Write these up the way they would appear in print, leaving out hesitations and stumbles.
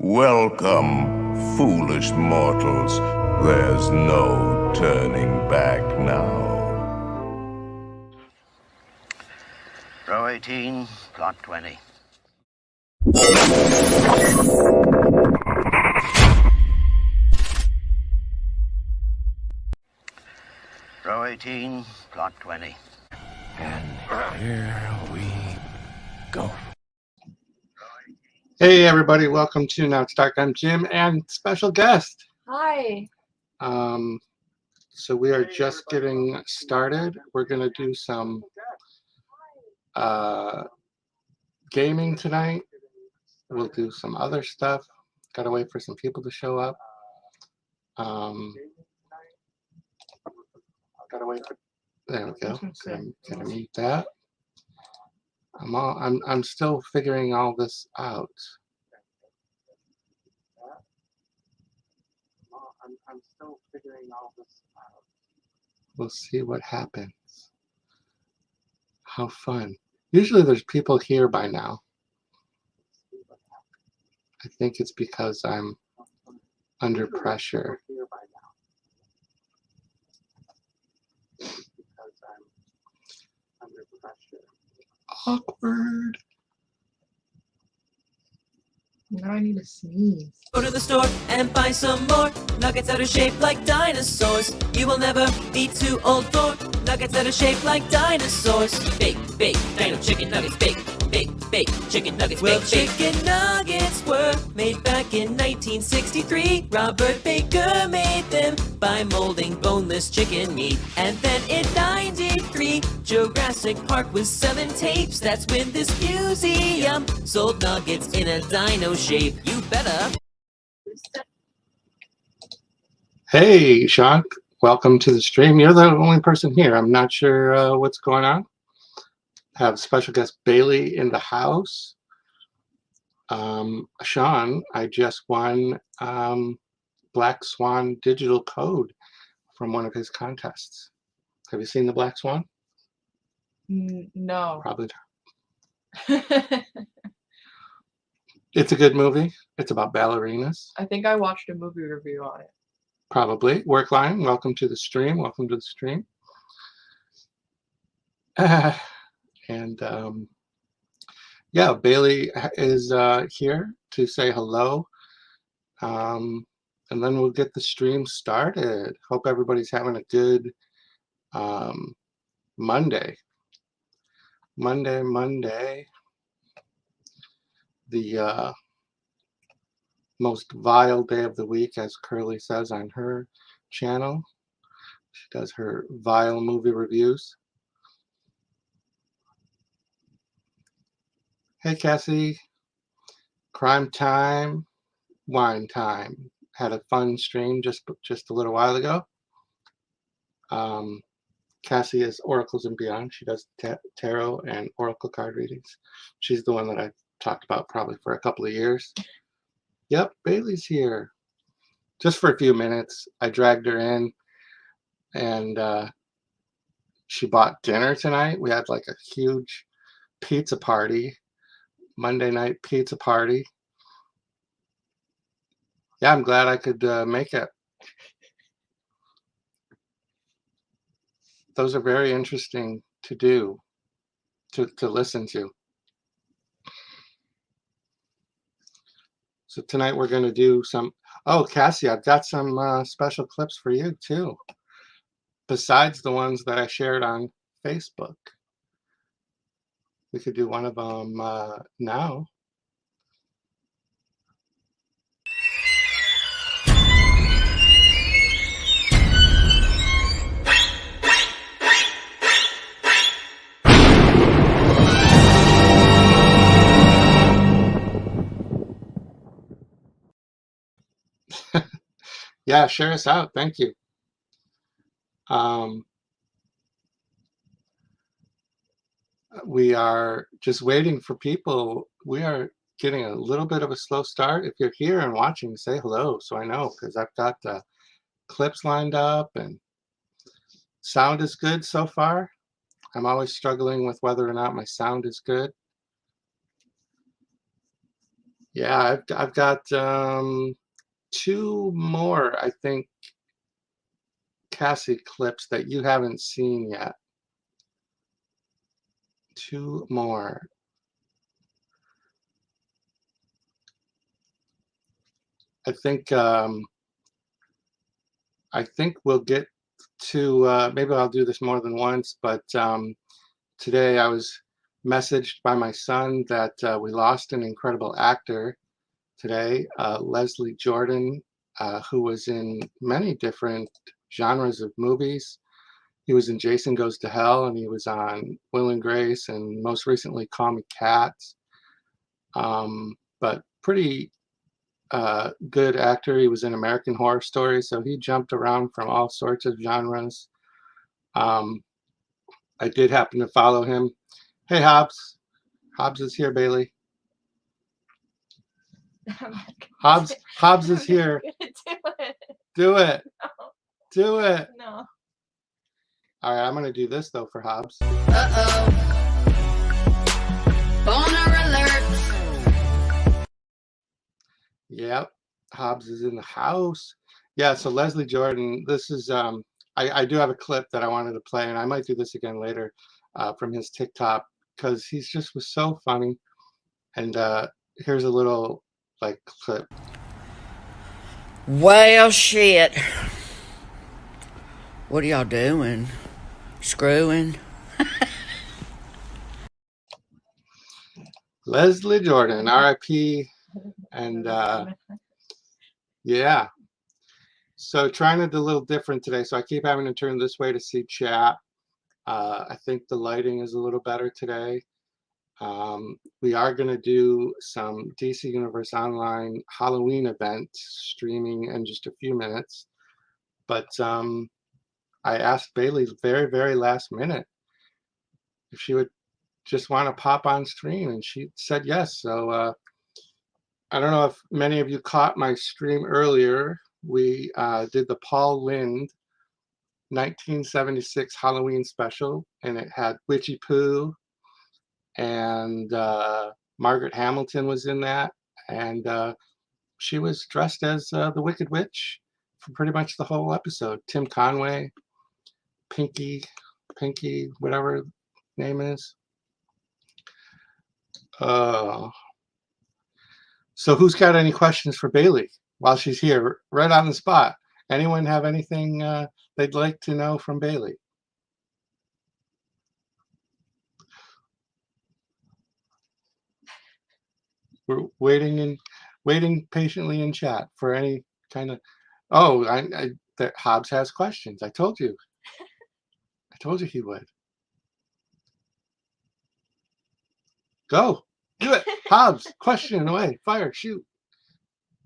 Welcome, foolish mortals. There's no turning back now. Row 18, plot 20. Row 18, plot 20. And here we go. Hey everybody, welcome to Now It's Dark. I'm Jim and special guest. Hi. So we are just getting started. We're going to do some gaming tonight. We'll do some other stuff. Got to wait for some people to show up. There we go. Gonna mute that. I'm still figuring all this out. We'll see what happens. How fun. Usually there's people here by now. I think it's because I'm under pressure. Awkward. Now I need to sneeze. Go to the store and buy some more nuggets that are shaped like dinosaurs. You will never be too old for nuggets that are shaped like dinosaurs. Bake, dino chicken nuggets. Bake, chicken nuggets. Well, chicken nuggets were made back in 1963. Robert Baker made them by molding boneless chicken meat. And then in 93, Jurassic Park was selling tapes. That's when this museum sold nuggets in a dino shape. You better. Hey, Sean. Welcome to the stream. You're the only person here. I'm not sure what's going on. Have special guest Baylee in the house. Sean, I just won Black Swan digital code from one of his contests. Have you seen the Black Swan? No. Probably not. It's a good movie. It's about ballerinas. I think I watched a movie review on it. Probably. Workline, welcome to the stream. Welcome to the stream. Yeah, Baylee is here to say hello. And then we'll get the stream started. Hope everybody's having a good Monday. Monday. The most vile day of the week, as Curly says on her channel. She does her vile movie reviews. Hey Cassie, crime time, wine time. Had a fun stream just a little while ago. Cassie is Oracles and Beyond. She does tarot and oracle card readings. She's the one that I've talked about probably for a couple of years. Yep, Baylee's here. Just for a few minutes. I dragged her in and she bought dinner tonight. We had like a huge pizza party. Monday night pizza party. Yeah, I'm glad I could make it. Those are very interesting to do, to listen to. So tonight we're going to do some, oh, Cassie, I've got some special clips for you too, besides the ones that I shared on Facebook. We could do one of them now. Yeah, share us out. Thank you. We are just waiting for people. We are getting a little bit of a slow start. If you're here and watching, say hello so I know, because I've got the clips lined up and sound is good so far. I'm always struggling with whether or not my sound is good. Yeah, I've got two more, I think, Cassie clips that you haven't seen yet. Two more. I think we'll get to maybe I'll do this more than once, but today I was messaged by my son that we lost an incredible actor today, Leslie Jordan, who was in many different genres of movies. He was in Jason Goes to Hell, and he was on Will and Grace, and most recently Call Me Kat. But pretty good actor. He was in American Horror Story, so he jumped around from all sorts of genres. Um, I did happen to follow him. Hey, Hobbs. Hobbs is here, Baylee. Hobbs is here. Do it. Do it. No. All right, I'm going to do this, though, for Hobbs. Uh-oh. Boner alert. Yep. Hobbs is in the house. Yeah, so Leslie Jordan, this is, I do have a clip that I wanted to play, and I might do this again later from his TikTok, because he's just was so funny. And here's a little, like, clip. Well, shit. What are y'all doing? Screwing? Leslie Jordan, RIP. And yeah. So trying to do a little different today. So I keep having to turn this way to see chat. I think the lighting is a little better today. We are going to do some DC Universe Online Halloween event streaming in just a few minutes. But I asked Baylee very, very last minute if she would just want to pop on stream, and she said yes. So I don't know if many of you caught my stream earlier. We did the Paul Lynde 1976 Halloween special, and it had Witchy Poo, and Margaret Hamilton was in that, and she was dressed as the Wicked Witch for pretty much the whole episode. Tim Conway, Pinky, whatever name is. So who's got any questions for Baylee while she's here, right on the spot? Anyone have anything they'd like to know from Baylee? We're waiting patiently in chat for any kind of. Oh, that Hobbs has questions. I told you. I told you he would. Go. Do it. Hobbs, question away. Fire, shoot.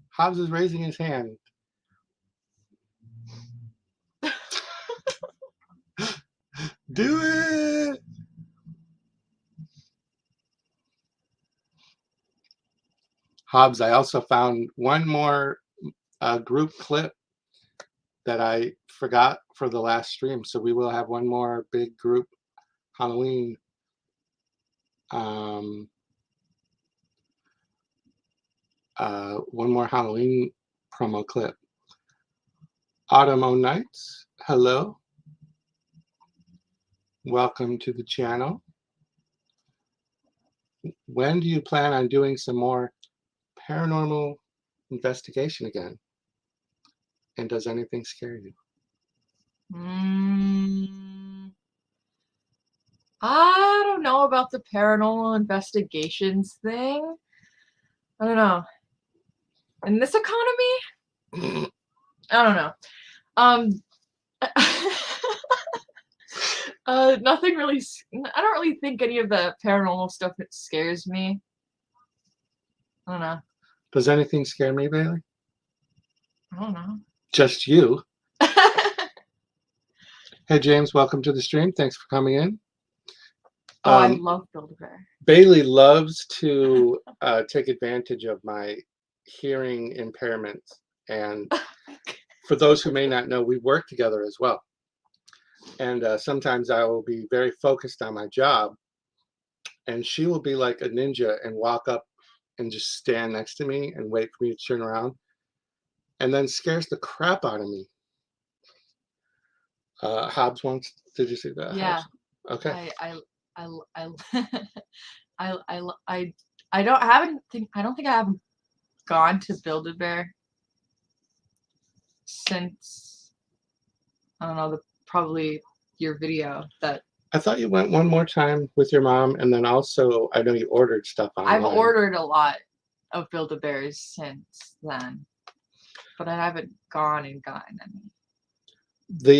Hobbs is raising his hand. Do it. Hobbs, I also found one more group clip that I forgot for the last stream. So we will have one more big group Halloween one more Halloween promo clip. Autumn O'Nights, hello. Welcome to the channel. When do you plan on doing some more paranormal investigation again? And does anything scare you? I don't know about the paranormal investigations thing. I don't know. In this economy, I don't know. Nothing really. I don't really think any of the paranormal stuff that scares me. I don't know. Does anything scare me, Baylee? I don't know. Just you. Hey, James, welcome to the stream. Thanks for coming in. I love Build-A-Bear. Baylee loves to take advantage of my hearing impairment. And for those who may not know, we work together as well. And sometimes I will be very focused on my job, and she will be like a ninja and walk up and just stand next to me and wait for me to turn around, and then scares the crap out of me. Hobbs wants. Did you see that? Yeah. Hobbs? Okay. I don't think I haven't gone to Build-A-Bear since, I don't know, probably your video that I thought you went one more time with your mom, and then also I know you ordered stuff online. I've ordered a lot of Build-A-Bears since then, but I haven't gone and gotten any.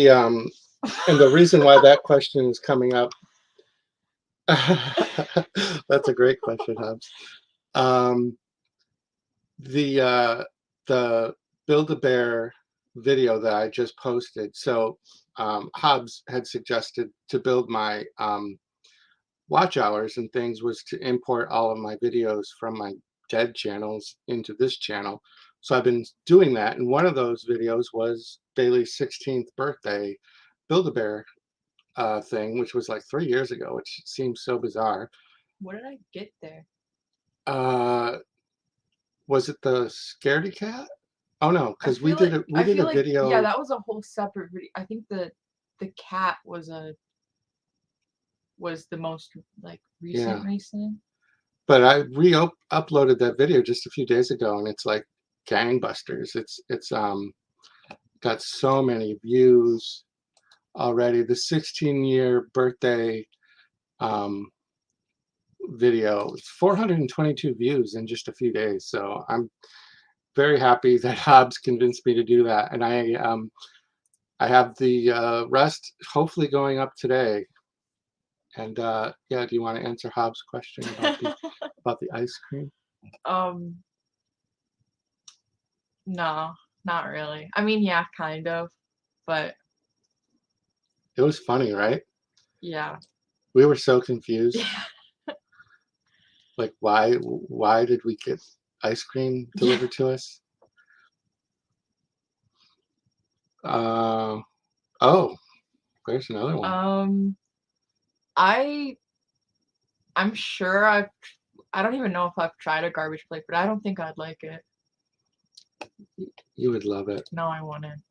And the reason why that question is coming up, that's a great question, Hobbs. The Build-A-Bear video that I just posted. So Hobbs had suggested to build my watch hours and things was to import all of my videos from my dead channels into this channel. So I've been doing that, and one of those videos was Baylee's 16th birthday Build-A-Bear thing, which was like 3 years ago, which seems so bizarre. What did I get there? Was it the Scaredy Cat? Oh no, because we I did a feel video. Yeah, that was a whole separate video. I think the cat was the most like recent. But I uploaded that video just a few days ago, and it's like gangbusters. It's got so many views already. The 16-year birthday video, it's 422 views in just a few days. So I'm very happy that Hobbs convinced me to do that, and I have the rest hopefully going up today. And yeah, do you want to answer Hobbs' question about the ice cream? No, not really. I mean, yeah, kind of, but it was funny, right? Yeah. We were so confused. Yeah. Like, why did we get ice cream delivered to us? Oh, there's another one. I'm sure I don't even know if I've tried a garbage plate, but I don't think I'd like it. You would love it. No, I wouldn't.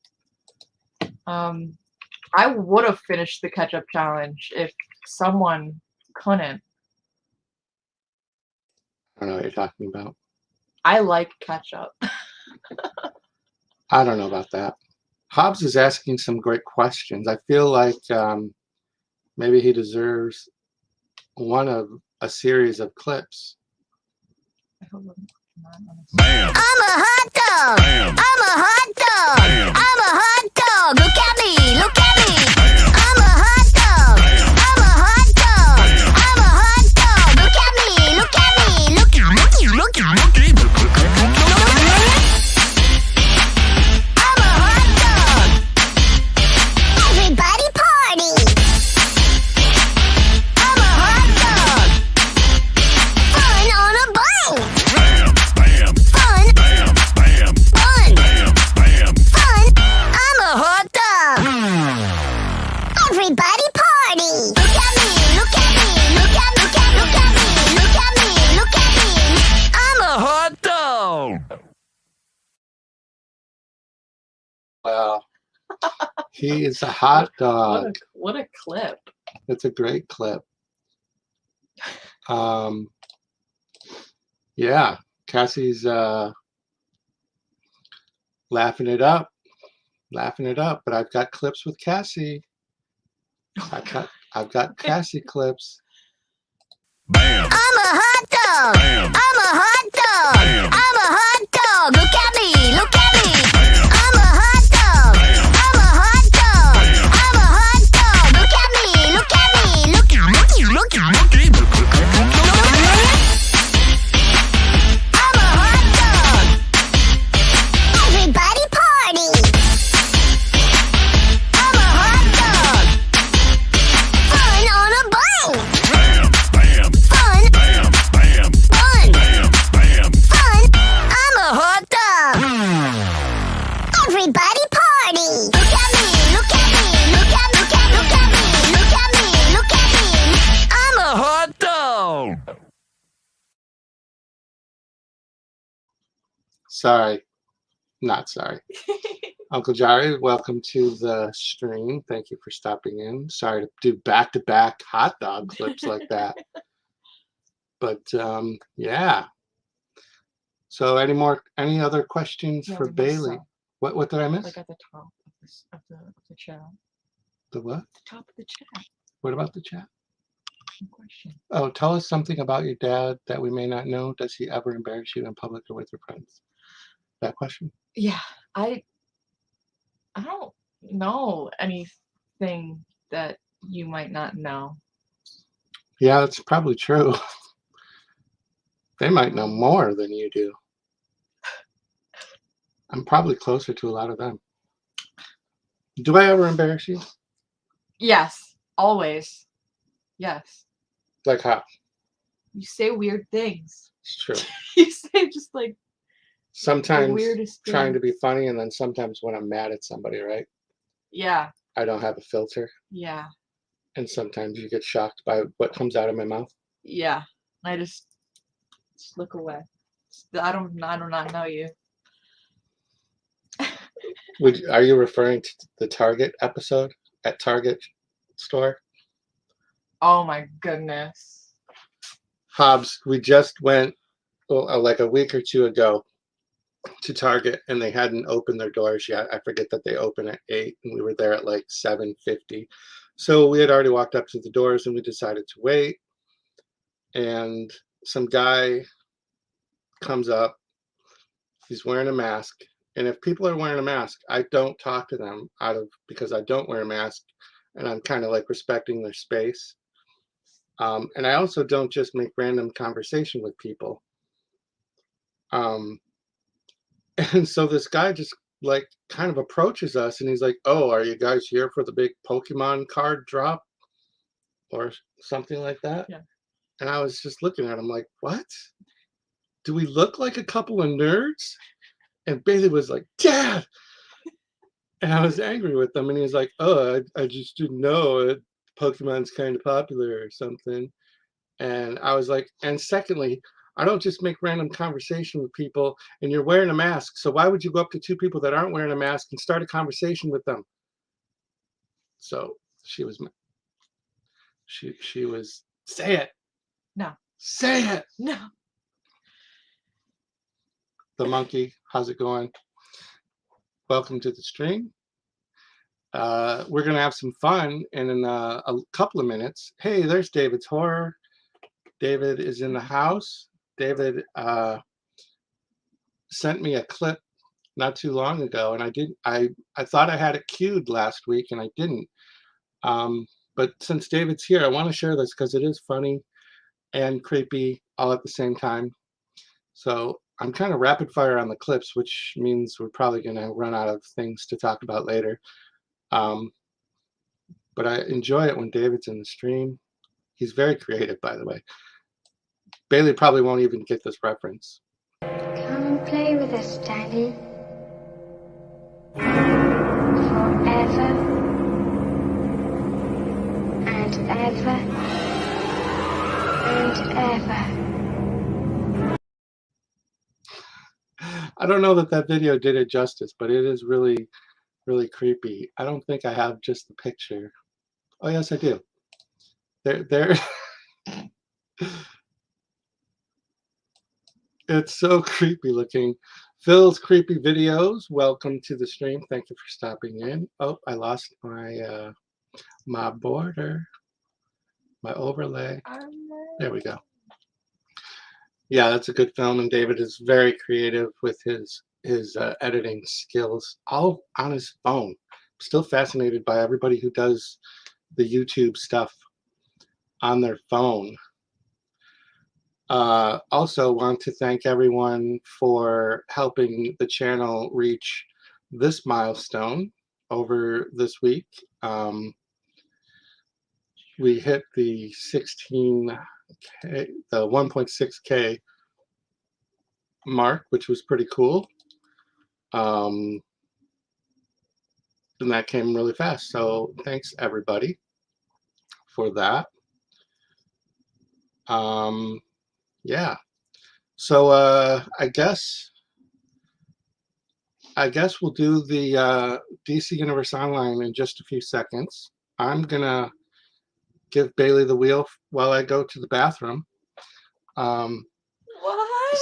I would have finished the ketchup challenge if someone couldn't. I don't know what you're talking about. I like ketchup. I don't know about that. Hobbs is asking some great questions. I feel like maybe he deserves one of a series of clips. Bam. I'm a hot dog. Bam. I'm a hot dog. Bam. I'm a hot dog. Look at me. Look at me. Bam. I'm a hot dog. Bam. I'm a hot dog. Bam. I'm a hot dog. Look at me. Look at me. Look at me. Look at me. I'm a hot dog. Everybody party. I'm a hot dog. Fun on a bike. Bam. Bam. Fun. Bam. Bam. Fun. Bam. Bam. Fun. I'm a hot dog. Everybody party. Look at me. Look at me. Look at me. Look at me. Look at me. Look at me. I'm a hot dog. Wow. He is a hot dog. What a clip. That's a great clip. Yeah, Cassie's laughing it up, but I've got clips with Cassie. I've got Cassie clips. Bam. I'm a hot dog. Bam. I'm a hot dog. Bam. I'm a hot dog. Look at me. Look at me. Bam. I'm a hot dog. Bam. I'm a hot dog. Bam. I'm a hot dog. Look at me. Look at me. Look at me. Look at me. I'm a hot dog. Everybody party. I'm a hot dog. Fun on a bike. Bam. Bam. Fun. Bam. Bam. Fun. Bam. Sorry. Not sorry. Uncle Jari, welcome to the stream. Thank you for stopping in. Sorry to do back-to-back hot dog clips like that. But yeah. So any other questions Yeah, for we missed Baylee? some. What did I miss? Like at the top of the chat. The what? The top of the chat. What about the chat? Good question. Oh, tell us something about your dad that we may not know. Does he ever embarrass you in public or with your friends? That question? Yeah, I don't know anything that you might not know. Yeah, that's probably true. They might know more than you do. I'm probably closer to a lot of them. Do I ever embarrass you? Yes, always. Yes. Like how? You say weird things. It's true. You say just like the Sometimes weirdest trying to be things. funny, and then sometimes when I'm mad at somebody, right? Yeah, I don't have a filter, yeah, and sometimes you get shocked by what comes out of my mouth. yeah. I just look away. I do not know you. Are you referring to the Target episode at Target store? Oh my goodness. Hobbs, we just went like a week or two ago to Target, and they hadn't opened their doors yet. I forget that they open at 8, and we were there at like 7:50. So we had already walked up to the doors, and we decided to wait. And some guy comes up. He's wearing a mask. And if people are wearing a mask, I don't talk to them because I don't wear a mask, and I'm kind of like respecting their space. And I also don't just make random conversation with people. And so this guy just like kind of approaches us, and he's like, "Oh, are you guys here for the big Pokemon card drop or something like that?" Yeah. And I was just looking at him like, "What? Do we look like a couple of nerds?" And Bailey was like, "Dad!" And I was angry with him, and he was like, "Oh, I just didn't know Pokemon's kind of popular or something." And I was like, and secondly, I don't just make random conversation with people, and you're wearing a mask. So why would you go up to two people that aren't wearing a mask and start a conversation with them? So she was, say it. No. Say it. No. The monkey, how's it going? Welcome to the stream. We're going to have some fun in a couple of minutes. Hey, there's David's Horror. David is in the house. David sent me a clip not too long ago, and I thought I had it queued last week, and I didn't. But since David's here, I want to share this because it is funny and creepy all at the same time. So I'm kind of rapid fire on the clips, which means we're probably going to run out of things to talk about later. But I enjoy it when David's in the stream. He's very creative, by the way. Baylee probably won't even get this reference. Come play with us, Daddy. Forever and ever and ever. I don't know that video did it justice, but it is really, really creepy. I don't think I have just the picture. Oh, yes, I do. There. It's so creepy looking. Phil's Creepy Videos, welcome to the stream. Thank you for stopping in. Oh, I lost my my border, my overlay. There we go. Yeah, that's a good film, and David is very creative with his editing skills, all on his phone. I'm still fascinated by everybody who does the YouTube stuff on their phone. Also want to thank everyone for helping the channel reach this milestone over this week. We hit the 16K, the 1.6K mark, which was pretty cool. And that came really fast. So thanks everybody for that. Yeah. So I guess I guess we'll do the DC Universe Online in just a few seconds. I'm gonna give Baylee the wheel while I go to the bathroom. What?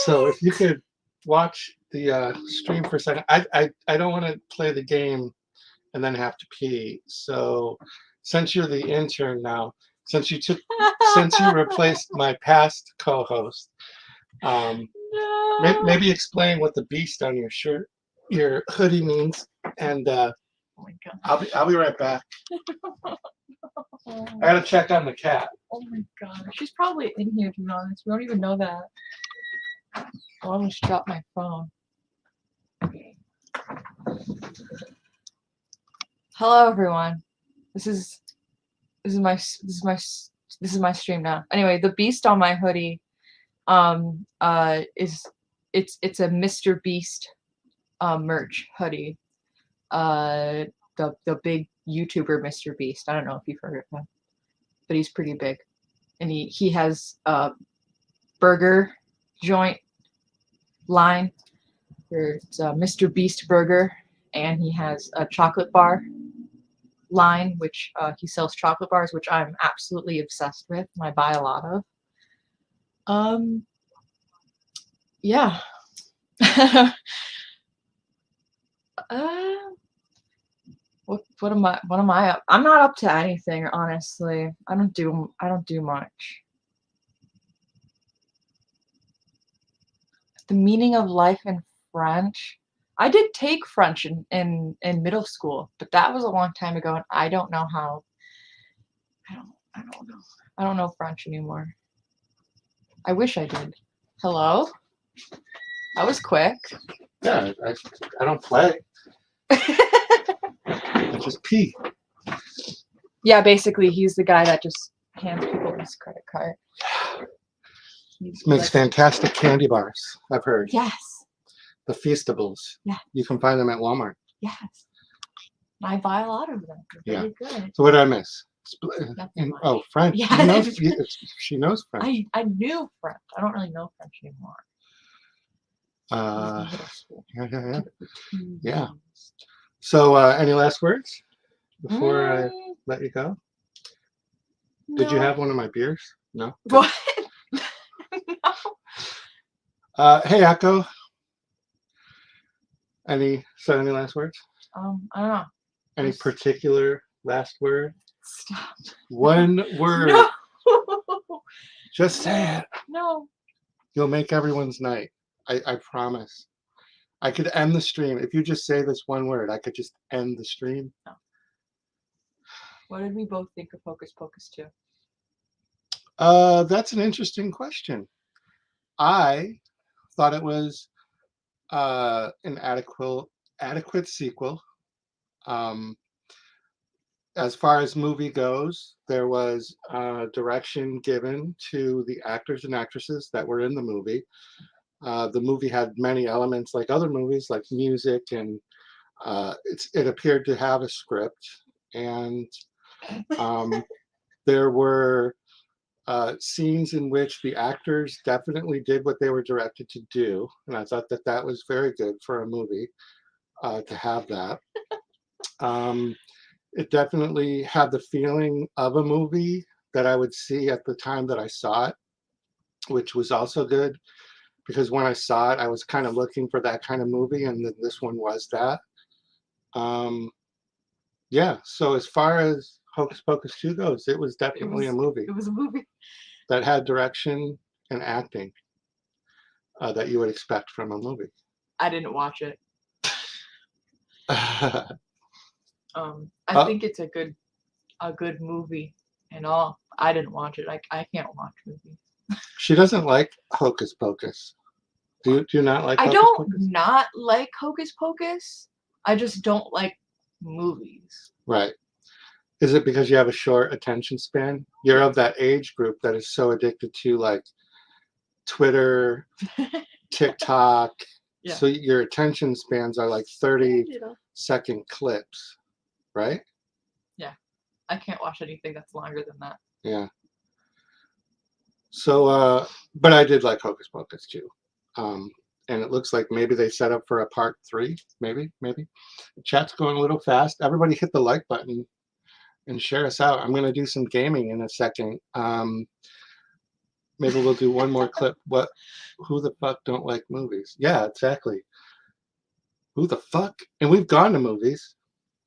So if you could watch the stream for a second. I don't want to play the game and then have to pee. So since you're the intern now, since you replaced my past co-host, No. maybe explain what the beast on your shirt, your hoodie means, and Oh my god. I'll be right back. Oh I gotta check on the cat. my god. She's probably in here, to be honest. We don't even know that. Oh, I almost dropped my phone. Hello, everyone. This is my stream now. Anyway, the beast on my hoodie, it's a Mr. Beast, merch hoodie. The big YouTuber Mr. Beast. I don't know if you've heard of him, but he's pretty big, and he has a burger joint line. It's a Mr. Beast burger, and he has a chocolate bar line, which he sells chocolate bars, which I'm absolutely obsessed with, and I buy a lot of. Yeah. What am I up? I'm not up to anything, honestly. I don't do much. The meaning of life in French. I did take French in middle school, but that was a long time ago, and I don't know how. I don't know. I don't know French anymore. I wish I did. Hello? That was quick. Yeah, I don't play. I just pee. Yeah, basically, he's the guy that just hands people his credit card. Makes fantastic candy bars, I've heard. Yes. The Feastables. Yeah. You can find them at Walmart. Yes. I buy a lot of them. They're very good. So what did I miss? Nothing much. Oh, French. Yeah. She knows French. I knew French. I don't really know French anymore. Yeah. So any last words before I let you go? Did you have one of my beers? No? What? No. Hey, Echo. Any last words? I don't know. Any particular last word? Stop. One word. No. Just say it. No. You'll make everyone's night. I promise. I could end the stream. If you just say this one word, I could just end the stream. No. What did we both think of Hocus Pocus 2? That's an interesting question. I thought it was an adequate sequel. As far as movie goes, there was direction given to the actors and actresses that were in the movie. The movie had many elements like other movies, like music, and it appeared to have a script. And there were scenes in which the actors definitely did what they were directed to do. And I thought that was very good for a movie to have that. It definitely had the feeling of a movie that I would see at the time that I saw it, which was also good because when I saw it, I was kind of looking for that kind of movie, and this one was that. Yeah, so as far as Hocus Pocus 2 goes, it was definitely a movie. It was a movie That had direction and acting that you would expect from a movie. I didn't watch it. I think it's a good movie and all. I didn't watch it. I can't watch movies. She doesn't like Hocus Pocus. Do you not like I Hocus don't Pocus? not like Hocus Pocus. I just don't like movies. Right. Is it because you have a short attention span? You're of that age group that is so addicted to like Twitter, TikTok. Yeah. So your attention spans are like 30-second clips, right? Yeah. I can't watch anything that's longer than that. Yeah. So, but I did like Hocus Pocus too. and it looks like maybe they set up for a part 3. Maybe. Chat's going a little fast. Everybody hit the like button and share us out. I'm going to do some gaming in a second. Maybe we'll do one more clip. Who the fuck don't like movies? Yeah, exactly. Who the fuck? And we've gone to movies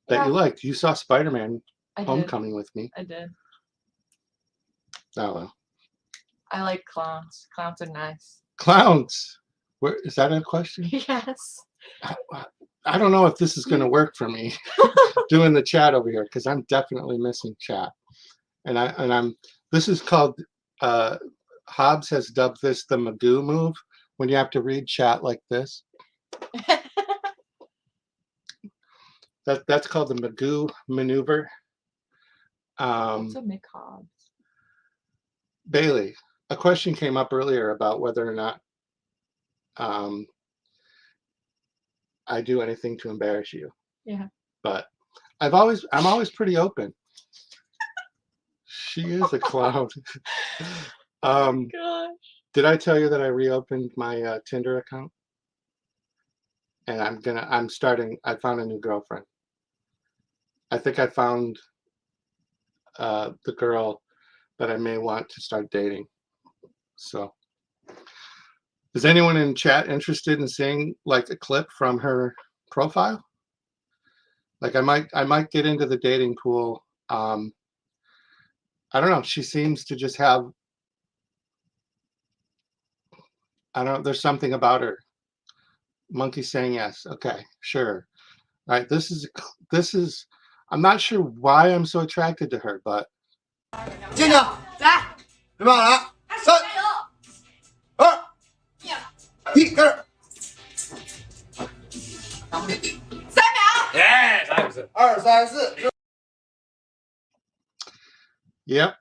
that you liked. You saw Spider-Man Homecoming with me. I did. Oh, well. I like clowns. Clowns are nice. Clowns. Is that a question? Yes. I don't know if this is going to work for me doing the chat over here, because I'm definitely missing chat. And I'm this is called Hobbs has dubbed this the Magoo move, when you have to read chat like this. That's called the Magoo maneuver. What's a McHobbs? Baylee, a question came up earlier about whether or not I do anything to embarrass you. Yeah. But I'm always pretty open. She is a clown. Gosh. Did I tell you that I reopened my Tinder account? And I found a new girlfriend. I think I found the girl that I may want to start dating. So is anyone in chat interested in seeing like a clip from her profile? Like I might get into the dating pool. I don't know. She seems to just have, I don't know, there's something about her. Monkey saying yes. Okay, sure. All right, this is, I'm not sure why I'm so attracted to her, but. 进去，来，准备好了，3、2、1，开始。哎，啥也不是。2、3、4。 Yep.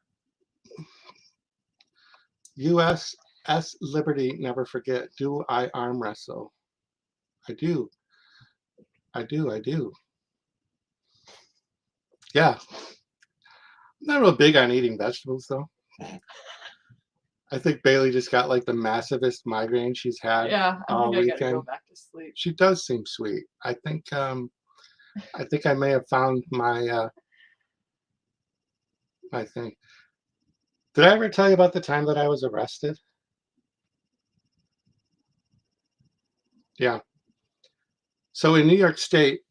USS Liberty, never forget. Do I arm wrestle? I do. Yeah. I'm not real big on eating vegetables though. I think Baylee just got like the massivest migraine she's had all I weekend. gotta go back to sleep. She does seem sweet. I think I may have found my my thing. Did I ever tell you about the time that I was arrested? Yeah. So in New York State,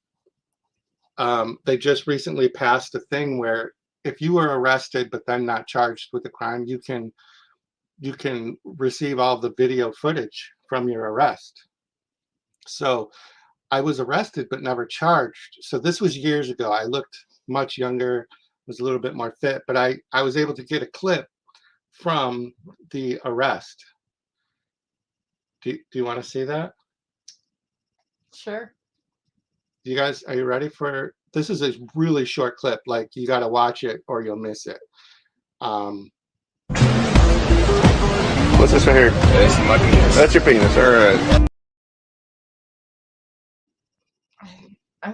they just recently passed a thing where if you were arrested but then not charged with a crime, you can receive all the video footage from your arrest. So I was arrested but never charged. So this was years ago. I looked much younger, was a little bit more fit, but I was able to get a clip from the arrest. Do you want to see that? Sure. You guys, are you ready for this? Is a really short clip. Like you got to watch it or you'll miss it. What's this right here? That's my penis. That's your penis. All right. I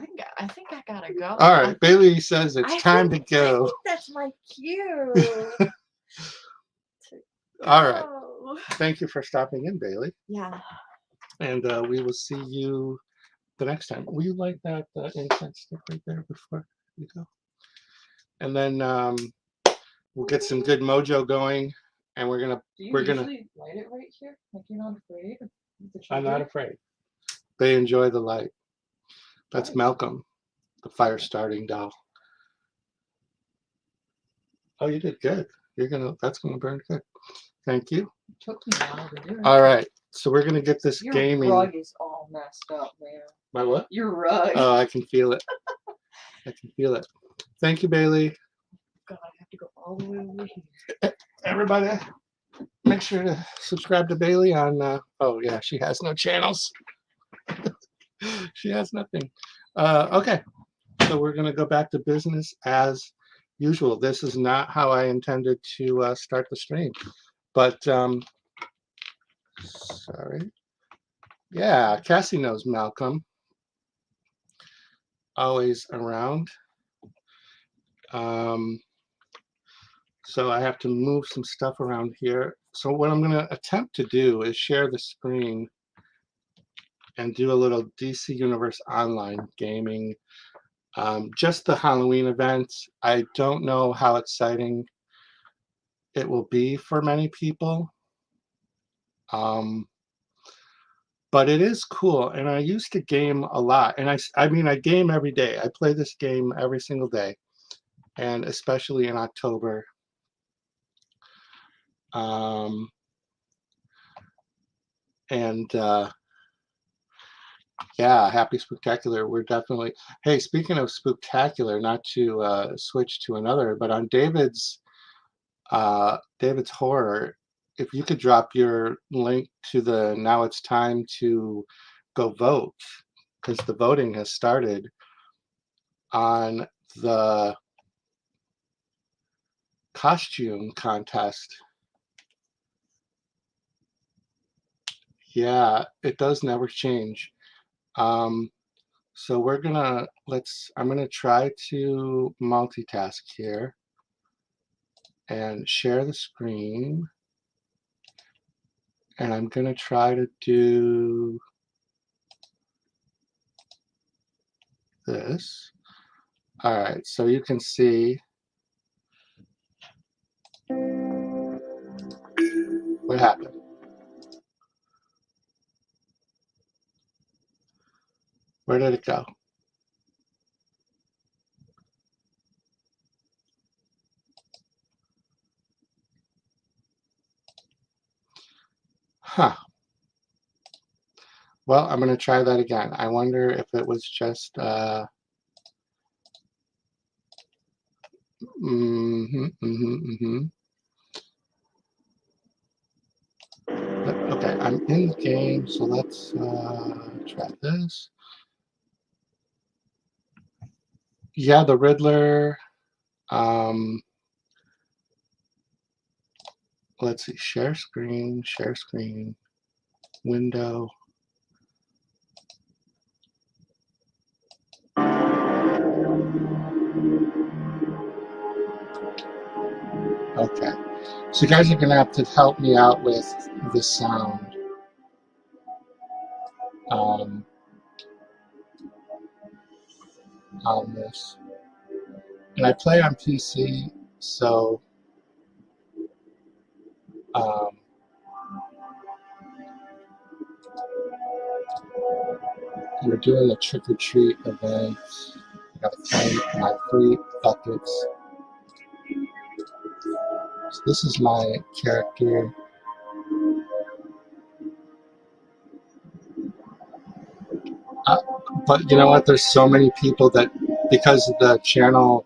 think I gotta go. All right. Baylee says it's time to I go. think that's my cue. All right. Oh. Thank you for stopping in, Baylee. Yeah. And we will see you the next time. Will you light that incense stick right there before you go? And then we'll get some good mojo going, and we're gonna usually light it right here? Like you're not afraid? I'm not afraid. They enjoy the light. That's Malcolm, the fire starting doll. Oh, you did good. That's gonna burn good. Thank you. It took me a while to do it. All right. So we're gonna get this Your gaming. rug is all messed up, man. My what? Your rug. Oh, I can feel it. I can feel it. Thank you, Baylee. God, I have to go all the way over here. Everybody, make sure to subscribe to Baylee on. Oh yeah, she has no channels. She has nothing. Okay, so we're gonna go back to business as usual. This is not how I intended to start the stream, but sorry. Yeah, Cassie knows Malcolm. Always around. So I have to move some stuff around here. So what I'm going to attempt to do is share the screen and do a little DC Universe Online gaming. Just the Halloween event. I don't know how exciting it will be for many people. But it is cool, and I used to game a lot, and I mean, I game every day. I play this game every single day, and especially in October. And yeah, happy Spooktacular. We're definitely. Hey, speaking of Spooktacular, not to switch to another, but on David's horror, if you could drop your link to the Now It's Time to Go Vote, because the voting has started on the costume contest. Yeah, it does never change. So I'm gonna try to multitask here and share the screen. And I'm gonna try to do this. All right, so you can see what happened. Where did it go? Huh. Well, I'm gonna try that again. I wonder if it was just Okay, I'm in the game, so let's try this. Yeah, the Riddler. Let's see, share screen, window. Okay, so you guys are gonna have to help me out with the sound. On this. And I play on PC, so we're doing a trick or treat event. I gotta claim my free buckets. So this is my character. But you know what? There's so many people that, because of the channel,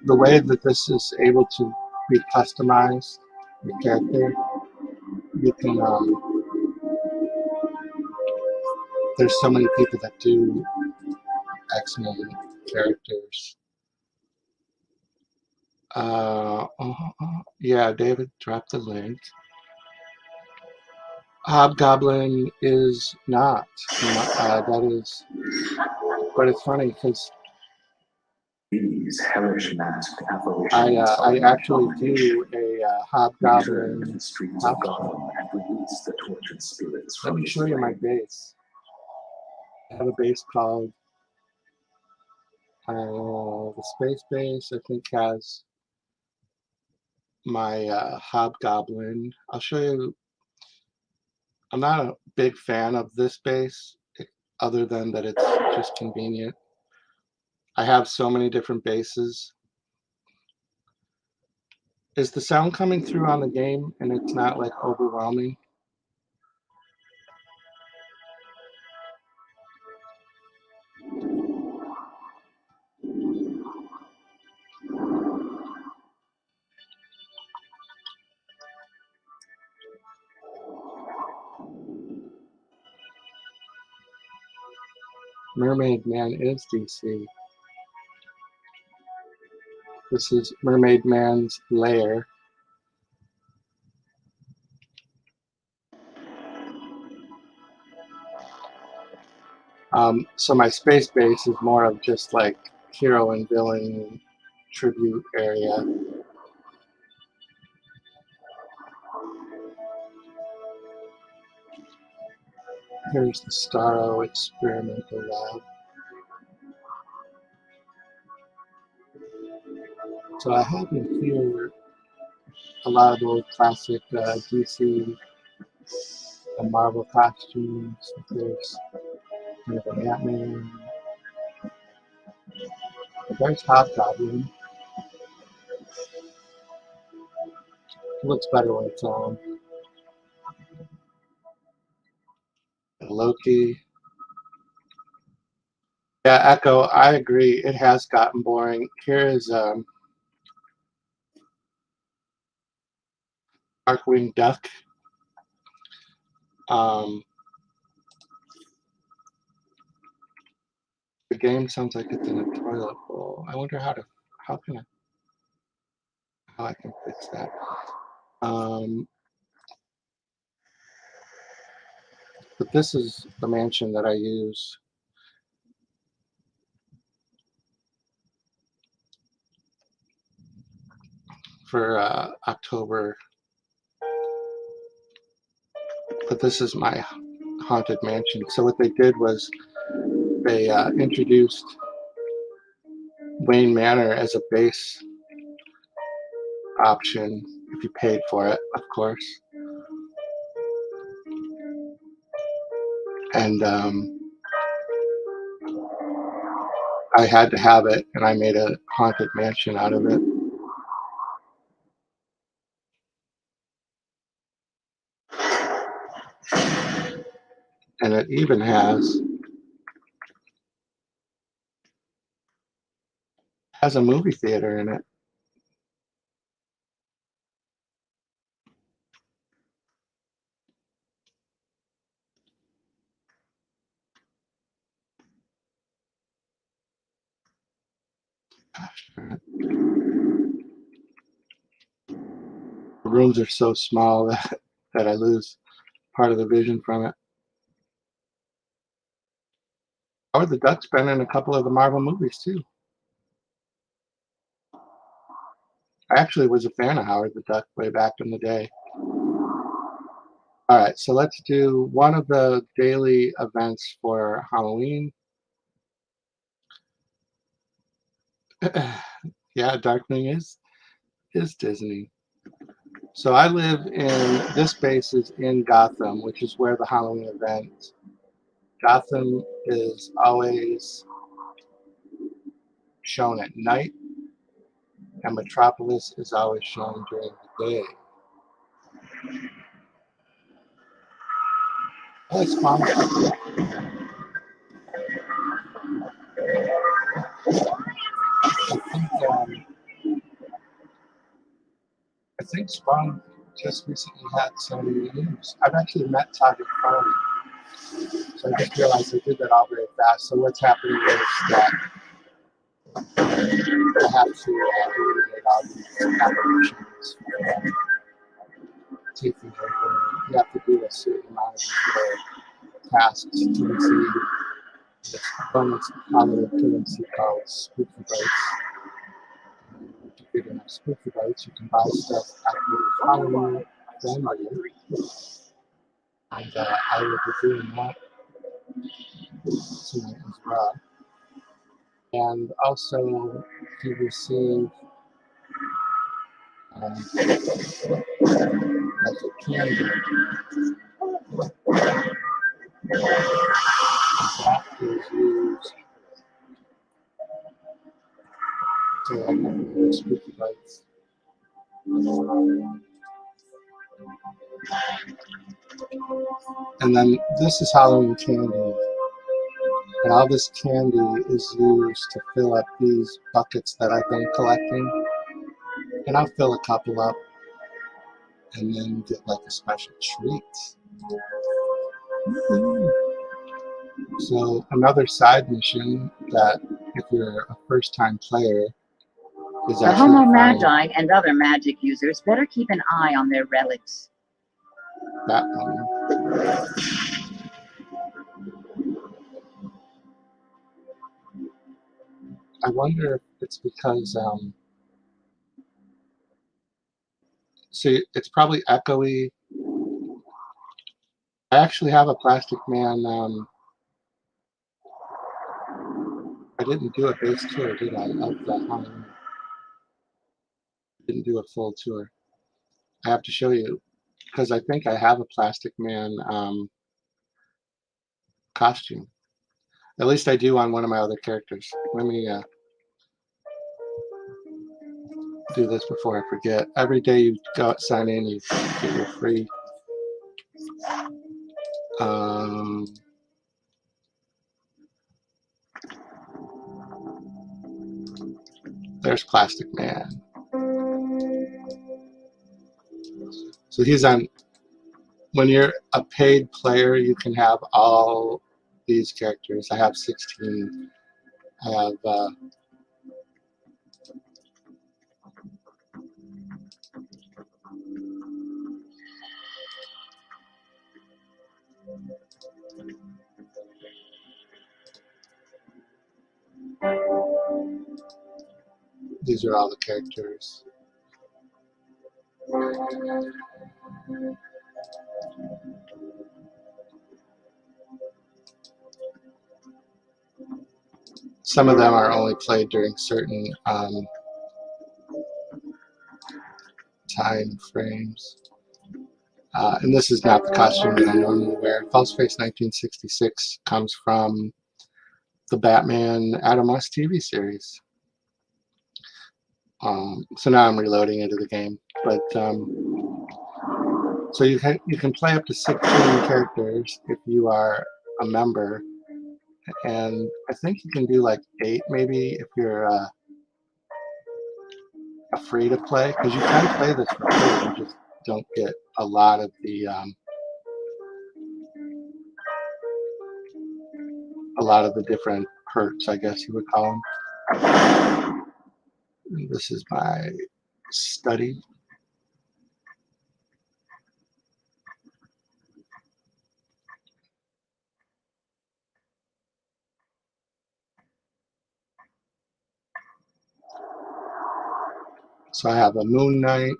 the way that this is able to be customized, the character, you can, there's so many people that do X-Men characters. Yeah, David dropped the link. Hobgoblin is not. That is, but it's funny because These hellish masked I actually do a Hobgoblin the streets of Gotham and release the tortured spirits Let from me show you my base. I have a base called the Space Base. I think has my Hobgoblin. I'll show you. I'm not a big fan of this base, other than that it's just convenient. I have so many different bases. Is the sound coming through on the game and it's not like overwhelming? Mermaid Man is DC. This is Mermaid Man's lair. So my space base is more of just like hero and villain tribute area. Here's the Starro Experimental Lab. So I have in here a lot of old classic DC and Marvel costumes. There's kind of an Ant-Man. There's Hobgoblin. It looks better when it's on. Loki. Yeah, Echo, I agree. It has gotten boring. Here is Darkwing Duck. The game sounds like it's in a toilet bowl. I wonder how I can fix that. But this is the mansion that I use for October. But this is my haunted mansion. So what they did was they introduced Wayne Manor as a base option if you paid for it, of course. And I had to have it, and I made a haunted mansion out of it. And it even has a movie theater in it. The rooms are so small that I lose part of the vision from it. Howard the Duck's been in a couple of the Marvel movies too. I actually was a fan of Howard the Duck way back in the day. All right, so let's do one of the daily events for Halloween. Yeah, Darkwing is Disney. So I live in, this base is in Gotham, which is where the Halloween event. Gotham is always shown at night, and Metropolis is always shown during the day. Oh, it's fun. I think Spawn just recently had some news. I've actually met Todd Farley, so I just realized I did that all very fast. So what's happening is that I have to eliminate all these applications taking over. You have to do a certain amount of these tasks to receive this bonus holiday currency called Spooky Bites. If you're going to have Spooky Bites, you can buy stuff at the Halloween venue. And I will be doing that tonight as well. And also to receive like a candy. That is used to like Spooky Bites. And then this is Halloween candy. And all this candy is used to fill up these buckets that I've been collecting. And I'll fill a couple up and then get like a special treat. So another side mission that if you're a first-time player is The actually Homo to find Magi and other magic users better keep an eye on their relics. that one. I wonder if it's because see, it's probably echoey I actually have a Plastic Man. I didn't do a base tour, did I? Of the Halloween. Didn't do a full tour. I have to show you because I think I have a Plastic Man costume. At least I do on one of my other characters. Let me do this before I forget. Every day you go sign in, you get your free. There's Plastic Man. So he's on. When you're a paid player, you can have all these characters. I have 16. I have these are all the characters. Some of them are only played during certain time frames. And this is not the costume that I normally wear. False Face 1966 comes from the Batman Adam West TV series. So now I'm reloading into the game. But so you can play up to 16 characters if you are a member. And I think you can do like 8 maybe if you're free to play, because you can play this for free. You just don't get a lot of the different perks, I guess you would call them. This is my study. So I have a Moon Knight,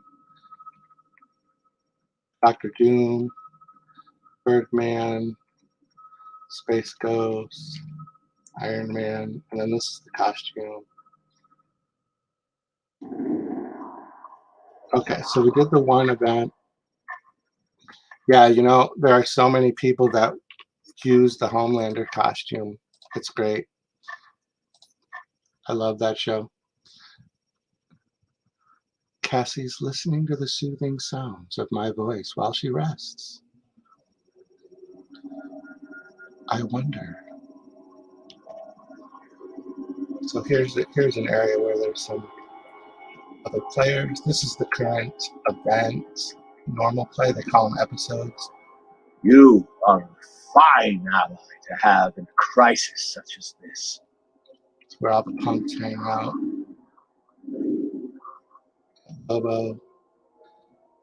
Dr. Doom, Birdman, Space Ghost, Iron Man, and then this is the costume. Okay, so we did the one event. Yeah, you know, there are so many people that use the Homelander costume. It's great. I love that show. Cassie's listening to the soothing sounds of my voice while she rests. I wonder. So here's an area where there's some other players. This is the current event. Normal play, they call them episodes. You are a fine ally to have in a crisis such as this. It's where all the punks hang out. Bobo.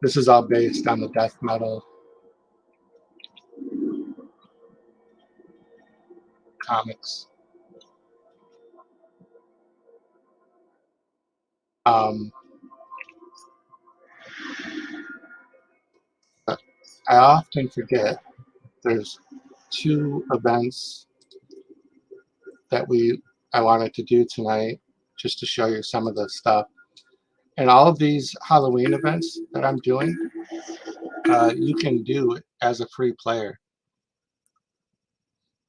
This is all based on the death metal comics. I often forget there's 2 events that I wanted to do tonight, just to show you some of the stuff. And all of these Halloween events that I'm doing, you can do as a free player.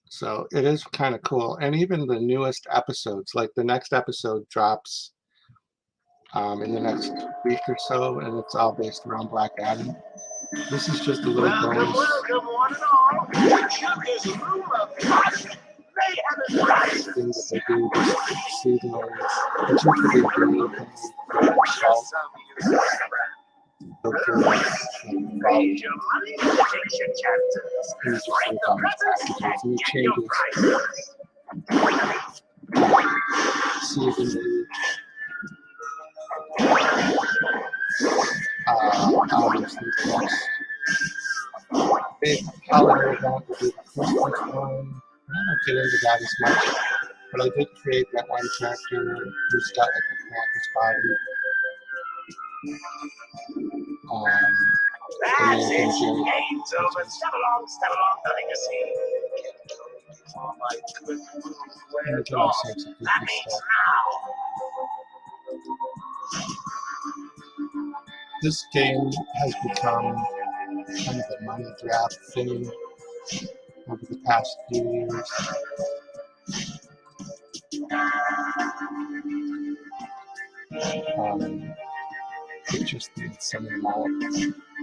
So it is kind of cool. And even the newest episodes, like the next episode drops in the next week or so, and it's all based around Black Adam. This is just a little bonus. Welcome one and all to this room of passion. Things that they do just seasonally. It's usually a video obviously the next big holiday event will be the Christmas one. I don't get into that as much, but I did create that one character who's got like a Krampus body. main thing here. Game's over. Step along, nothing to see. For my good move, And where they do all gone. sorts of That goofy means stuff. now. This game has become kind of a money grab thing over the past few years. It's just the insane amount.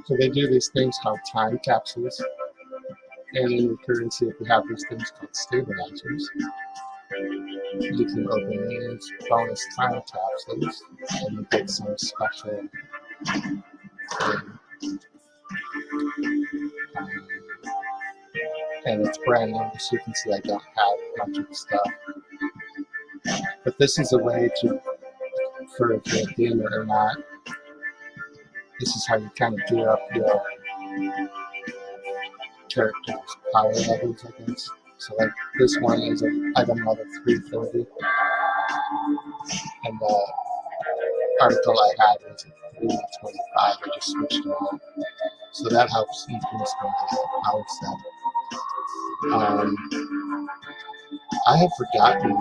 So they do these things called time capsules, and in your currency, if you have these things called stabilizers, you can open these bonus time capsules and you get some special thing. And it's brand new, so you can see I don't have much of the stuff. But this is a way to, for if you're a gamer or not, this is how you kind of gear up your character's power levels, I guess. So like this one is an item level 330, and the article I had was at 325. I just switched them out. So that helps increase my power set. I have forgotten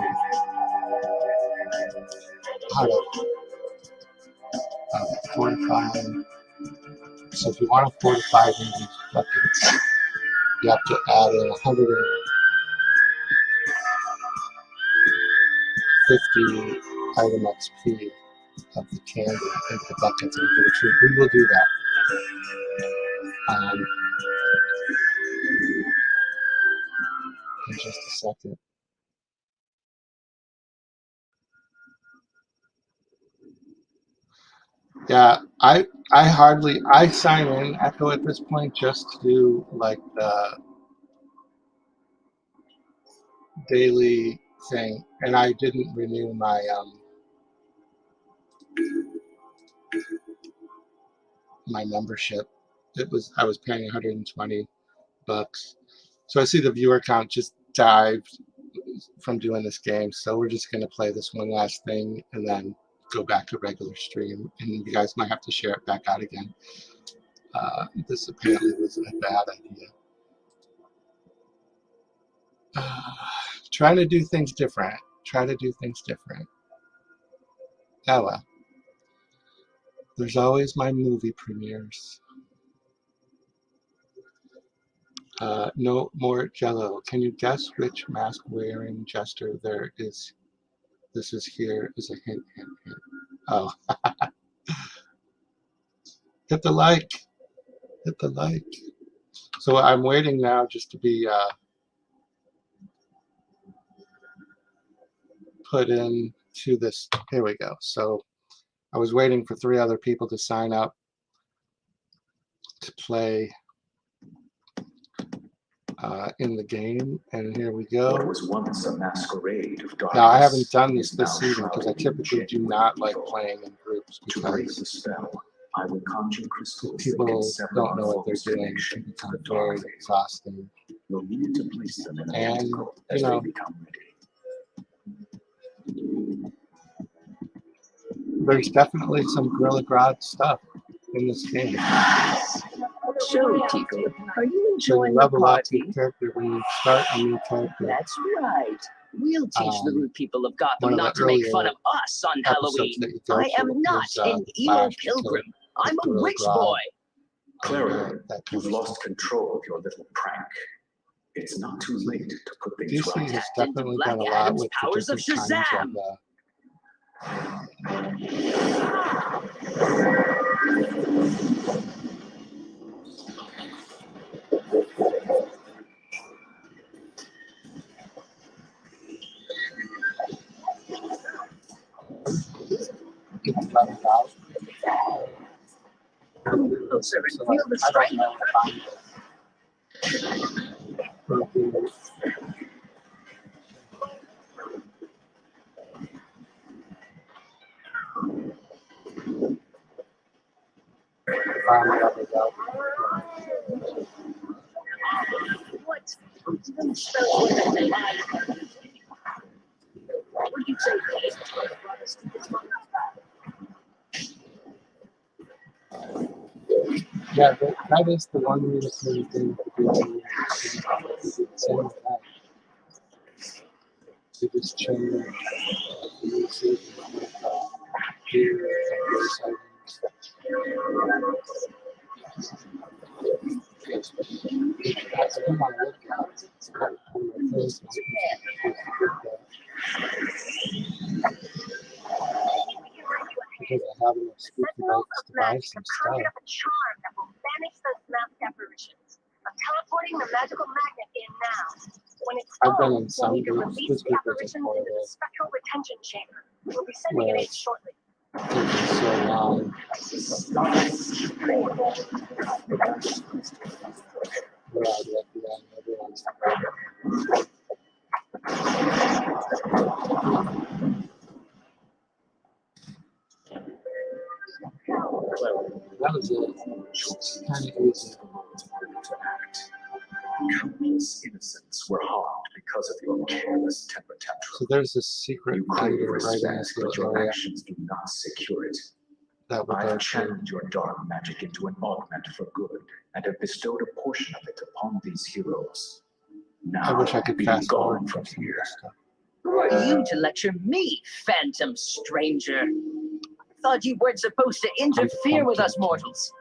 how to fortify. So if you want to fortify these buckets, you have to add in 150 item XP of the candy into the buckets and give it to you. We will do that. In just a second. Yeah, I sign in Echo at this point just to do like the daily thing, and I didn't renew my my membership. I was paying 120 bucks. So I see the viewer count just dived from doing this game. So we're just gonna play this one last thing and then go back to regular stream, and you guys might have to share it back out again. This apparently was a bad idea. Trying to do things different. Try to do things different. Oh well. There's always my movie premieres. No more Jello. Can you guess which mask-wearing jester there is? This is here is a hint, hint, hint. Oh. Hit the like. Hit the like. So I'm waiting now just to be put in to this. Here we go. So I was waiting for 3 other people to sign up to play in the game, and here we go. What was once a masquerade of darkness. Now I haven't done this is now season because I shrouded in typically do genuine not like evil. playing in groups To break the because spell, I will conjure crystals that people can sever don't our know what they're foes' doing. It connection can to become the very dark faith. exhausting. You'll need to place them in a And, tentacle as you they know, become ready. there's definitely some Gorilla Grodd stuff in this game. So, people, are you So you enjoying the level up party? your character when you start a new character. That's right. We'll teach the rude people of Gotham one of not the to make fun earlier of us on episodes Halloween. that you go I am through not is, an evil Flash to kill pilgrim. I'm a Gorilla witch Grodd. boy. Clara, that kind you've of lost stuff. control of your little prank. It's not too late to put things DC right. has Tapped into definitely Black done a lot Adam's with the powers of different kinds Shazam. Closer and feel the strength. What? Even spells with a lie. What would you say? Yeah, that is the one reoccurring thing to do. Same with that. They just change the music, gear, and voice items. That's what I want to look at. Because I have enough spooky lights to buy some stuff. A charm that will banish those masked apparitions. I'm teleporting the magical magnet in now. When it's I've been full, in some we'll need to groups, release this the group apparitions isn't for into the this. spectral retention chamber. We'll be sending it Where in it's shortly. taking so long. We're already at the end. Everyone's that was it. It's kind of easy. Countless innocents were harmed because of your careless temper So tantrum. there's this secret You crave vendor right in respect, this but little your area actions do not secure it. that would go I've to. channeled your dark magic into an augment for good, and have bestowed a portion of it upon these heroes. I Now, wish I could be fast gone forward from from some of here. this stuff. Who are you to lecture me, phantom stranger? Thought you weren't supposed to interfere with us mortals.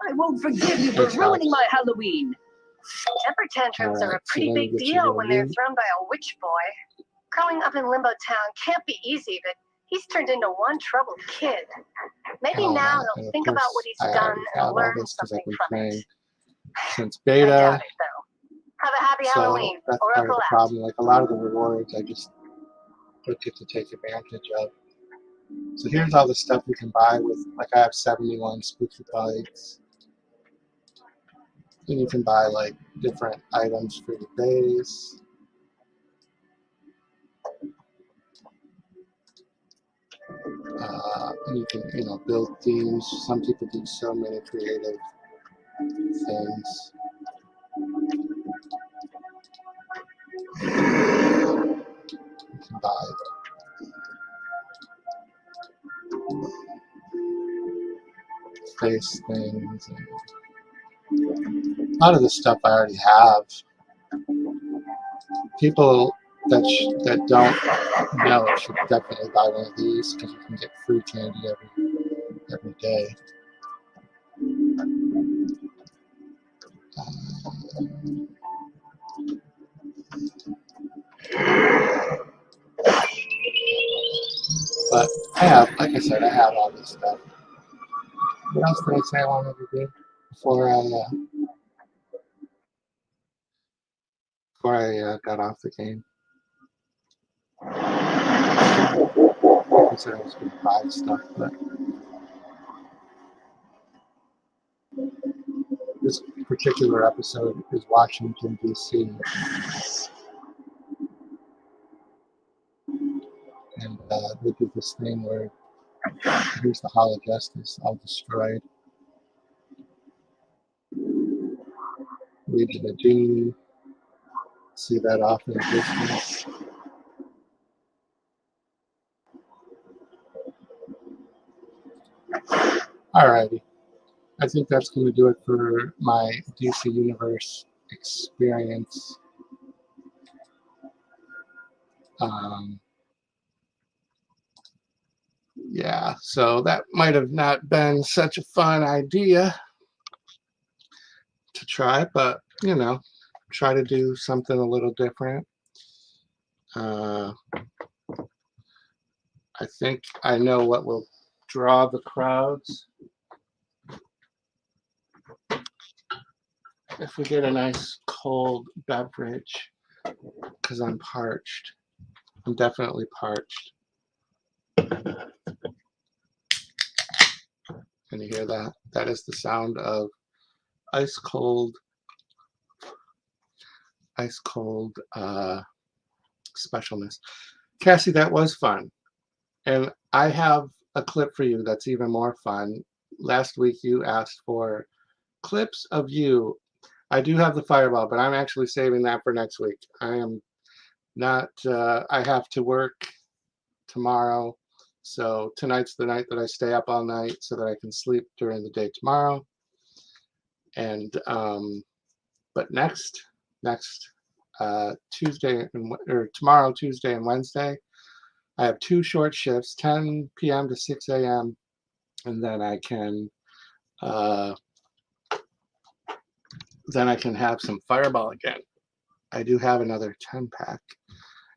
I won't forgive you for ruining my Halloween. Temper tantrums are a pretty big deal when they're thrown by a witch boy. Growing up in Limbo Town can't be easy, but he's turned into one troubled kid. Maybe now he'll think about what he's done and learn something from it. Since I doubt beta, it, though. Have a happy so Halloween. that's part of Oracle the out. problem. Like a lot of the rewards, I just don't get to take advantage of. So here's all the stuff you can buy with, like I have 71 spooky bites. And you can buy like different items for your base. And you can, build themes. Some people do so many creative things. You can buy face things. And a lot of the stuff I already have. People that don't know should definitely buy one of these because you can get free candy every day. But I have, like I said, I have all this stuff. What else did I say I wanted to do before I got off the game? I said I was going to buy stuff, but this particular episode is Washington, D.C. And they did this thing where here's the Hall of Justice all destroyed. Legion of Doom. See that off in the distance. Alrighty. I think that's going to do it for my DC Universe experience. Yeah, so that might have not been such a fun idea to try, but, try to do something a little different. I think I know what will draw the crowds. If we get a nice cold beverage, because I'm parched. I'm definitely parched. Can you hear that? That is the sound of ice cold specialness. Cassie, that was fun. And I have a clip for you that's even more fun. Last week you asked for clips of you. I do have the fireball, but I'm actually saving that for next week. I am not, I have to work tomorrow. So tonight's the night that I stay up all night so that I can sleep during the day tomorrow. And but next Tuesday or tomorrow, Tuesday and Wednesday, I have 2 short shifts, 10 p.m. to 6 a.m. and then I can have some Fireball again. I do have another 10-pack,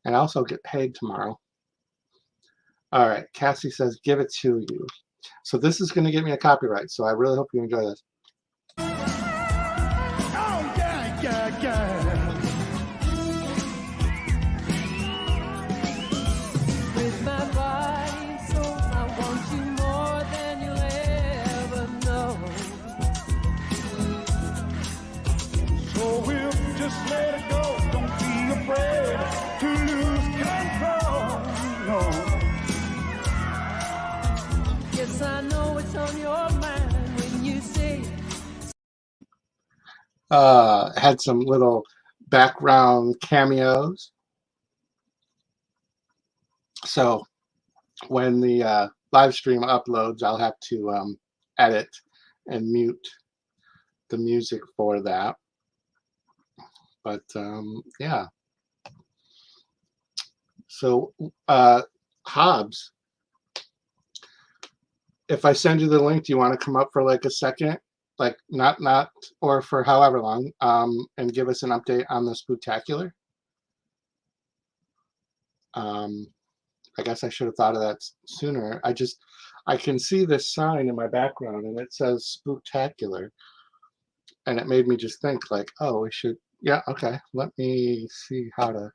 and I also get paid tomorrow. All right, Cassie says, give it to you. So this is going to get me a copyright, so I really hope you enjoy this. Oh, yeah, yeah, yeah. With my body and soul, I want you more than you'll ever know. So we'll just let it go. Don't be afraid to lose control. No. Yes, I know what's on your mind when you say Had some little background cameos. So when the live stream uploads, I'll have to edit and mute the music for that. But yeah. So Hobbs, if I send you the link, do you want to come up for like a second? Like not or for however long, and give us an update on the Spooktacular? I guess I should have thought of that sooner. I can see this sign in my background and it says Spooktacular, and it made me just think like, oh, we should. Yeah, okay. Let me see how to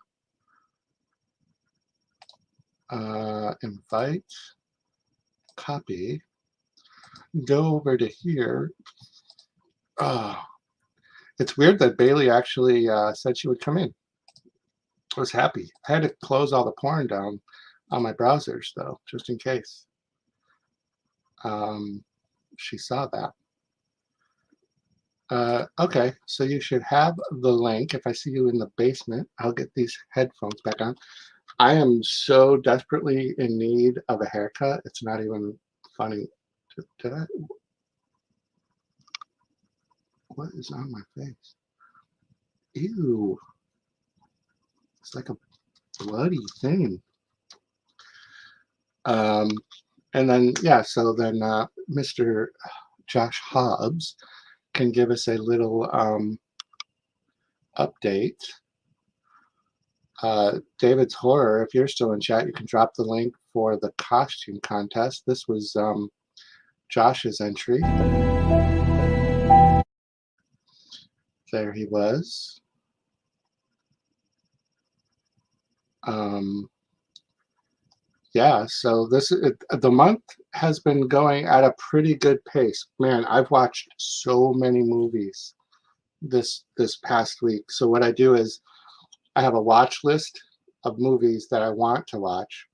invite, copy, go over to here. It's weird that Baylee actually said she would come in. I was happy. I had to close all the porn down on my browsers though, just in case she saw that. Okay, so you should have the link. If I see you in the basement, I'll get these headphones back on. I am so desperately in need of a haircut. It's not even funny. Did I? What is on my face? Ew. It's like a bloody thing. And then, yeah, so then Mr. Josh Hobbs can give us a little update. David's Horror, if you're still in chat, you can drop the link for the costume contest. This was Josh's entry. There he was. Yeah, so the month has been going at a pretty good pace. Man, I've watched so many movies this past week. So what I do is I have a watch list of movies that I want to watch,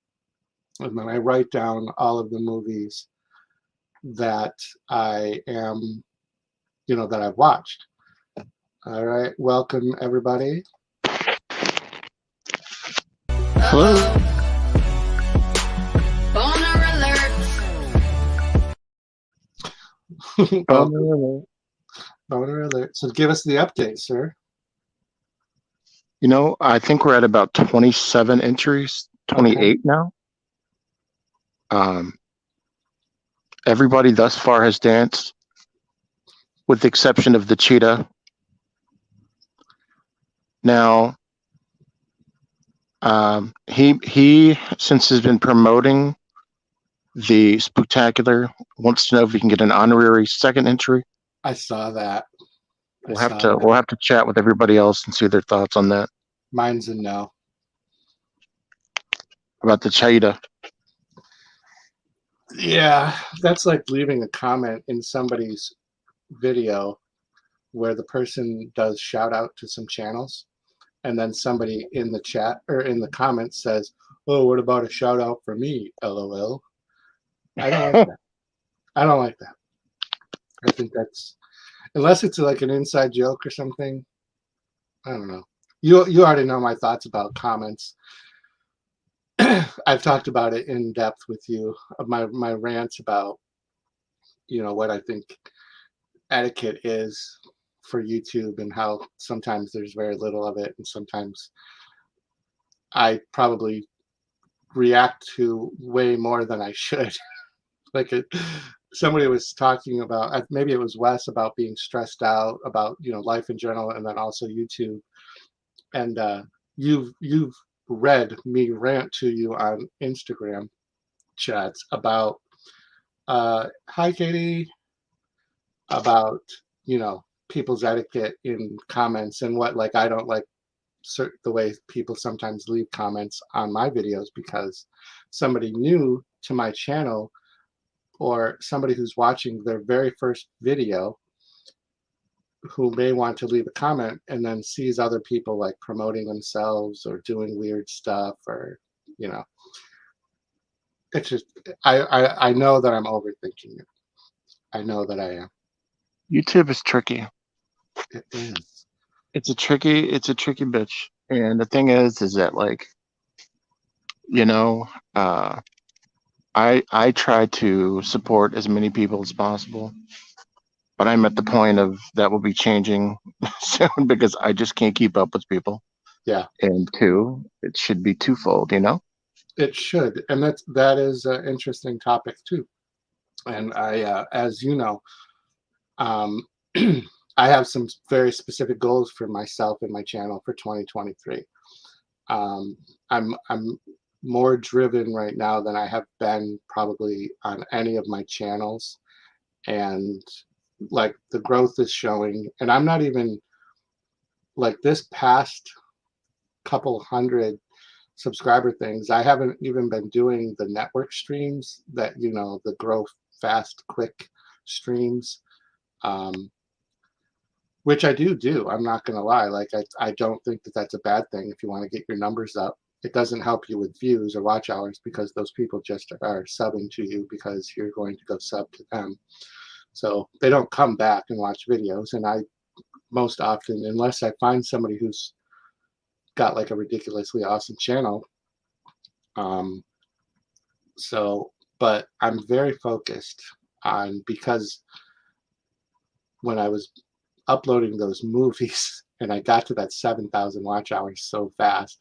and then I write down all of the movies that I am, that I've watched. All right, welcome everybody. Hello. Boner alert. Boner alert. So give us the update, sir. I think we're at about 27 entries, 28 now. Everybody thus far has danced, with the exception of the cheetah. Now, he since has been promoting the Spooktacular, wants to know if we can get an honorary second entry. I saw that. We'll have to chat with everybody else and see their thoughts on that. Mine's a no. About the cheetah. Yeah, that's like leaving a comment in somebody's video where the person does shout out to some channels, and then somebody in the chat or in the comments says, "Oh, what about a shout out for me? LOL." I don't like that. I don't like that. I think that's, unless it's like an inside joke or something. I don't know. You already know my thoughts about comments. I've talked about it in depth with you, of my rants about, what I think etiquette is for YouTube and how sometimes there's very little of it, and sometimes I probably react to way more than I should. Like somebody was talking about, maybe it was Wes, about being stressed out about life in general, and then also YouTube. And you've read me rant to you on Instagram chats about hi Katie, about people's etiquette in comments and what, like, I don't like the way people sometimes leave comments on my videos because somebody new to my channel or somebody who's watching their very first video who may want to leave a comment and then sees other people like promoting themselves or doing weird stuff, or it's just I know that I'm overthinking it. I know that I am. YouTube is tricky. It is. It's a tricky bitch. And the thing is that, like, I try to support as many people as possible, but I'm at the point of that will be changing soon because I just can't keep up with people. Yeah. And two, it should be twofold, It should, and that is an interesting topic too. And I, as you know, I have some very specific goals for myself and my channel for 2023. I'm more driven right now than I have been probably on any of my channels, and like the growth is showing. And I'm not even like this past couple hundred subscriber things, I haven't even been doing the network streams that the grow fast quick streams, which I do. I'm not gonna lie, like I don't think that that's a bad thing. If you want to get your numbers up, it doesn't help you with views or watch hours because those people just are subbing to you because you're going to go sub to them, so they don't come back and watch videos. And I most often, unless I find somebody who's got like a ridiculously awesome channel, but I'm very focused on, because when I was uploading those movies and I got to that 7,000 watch hours so fast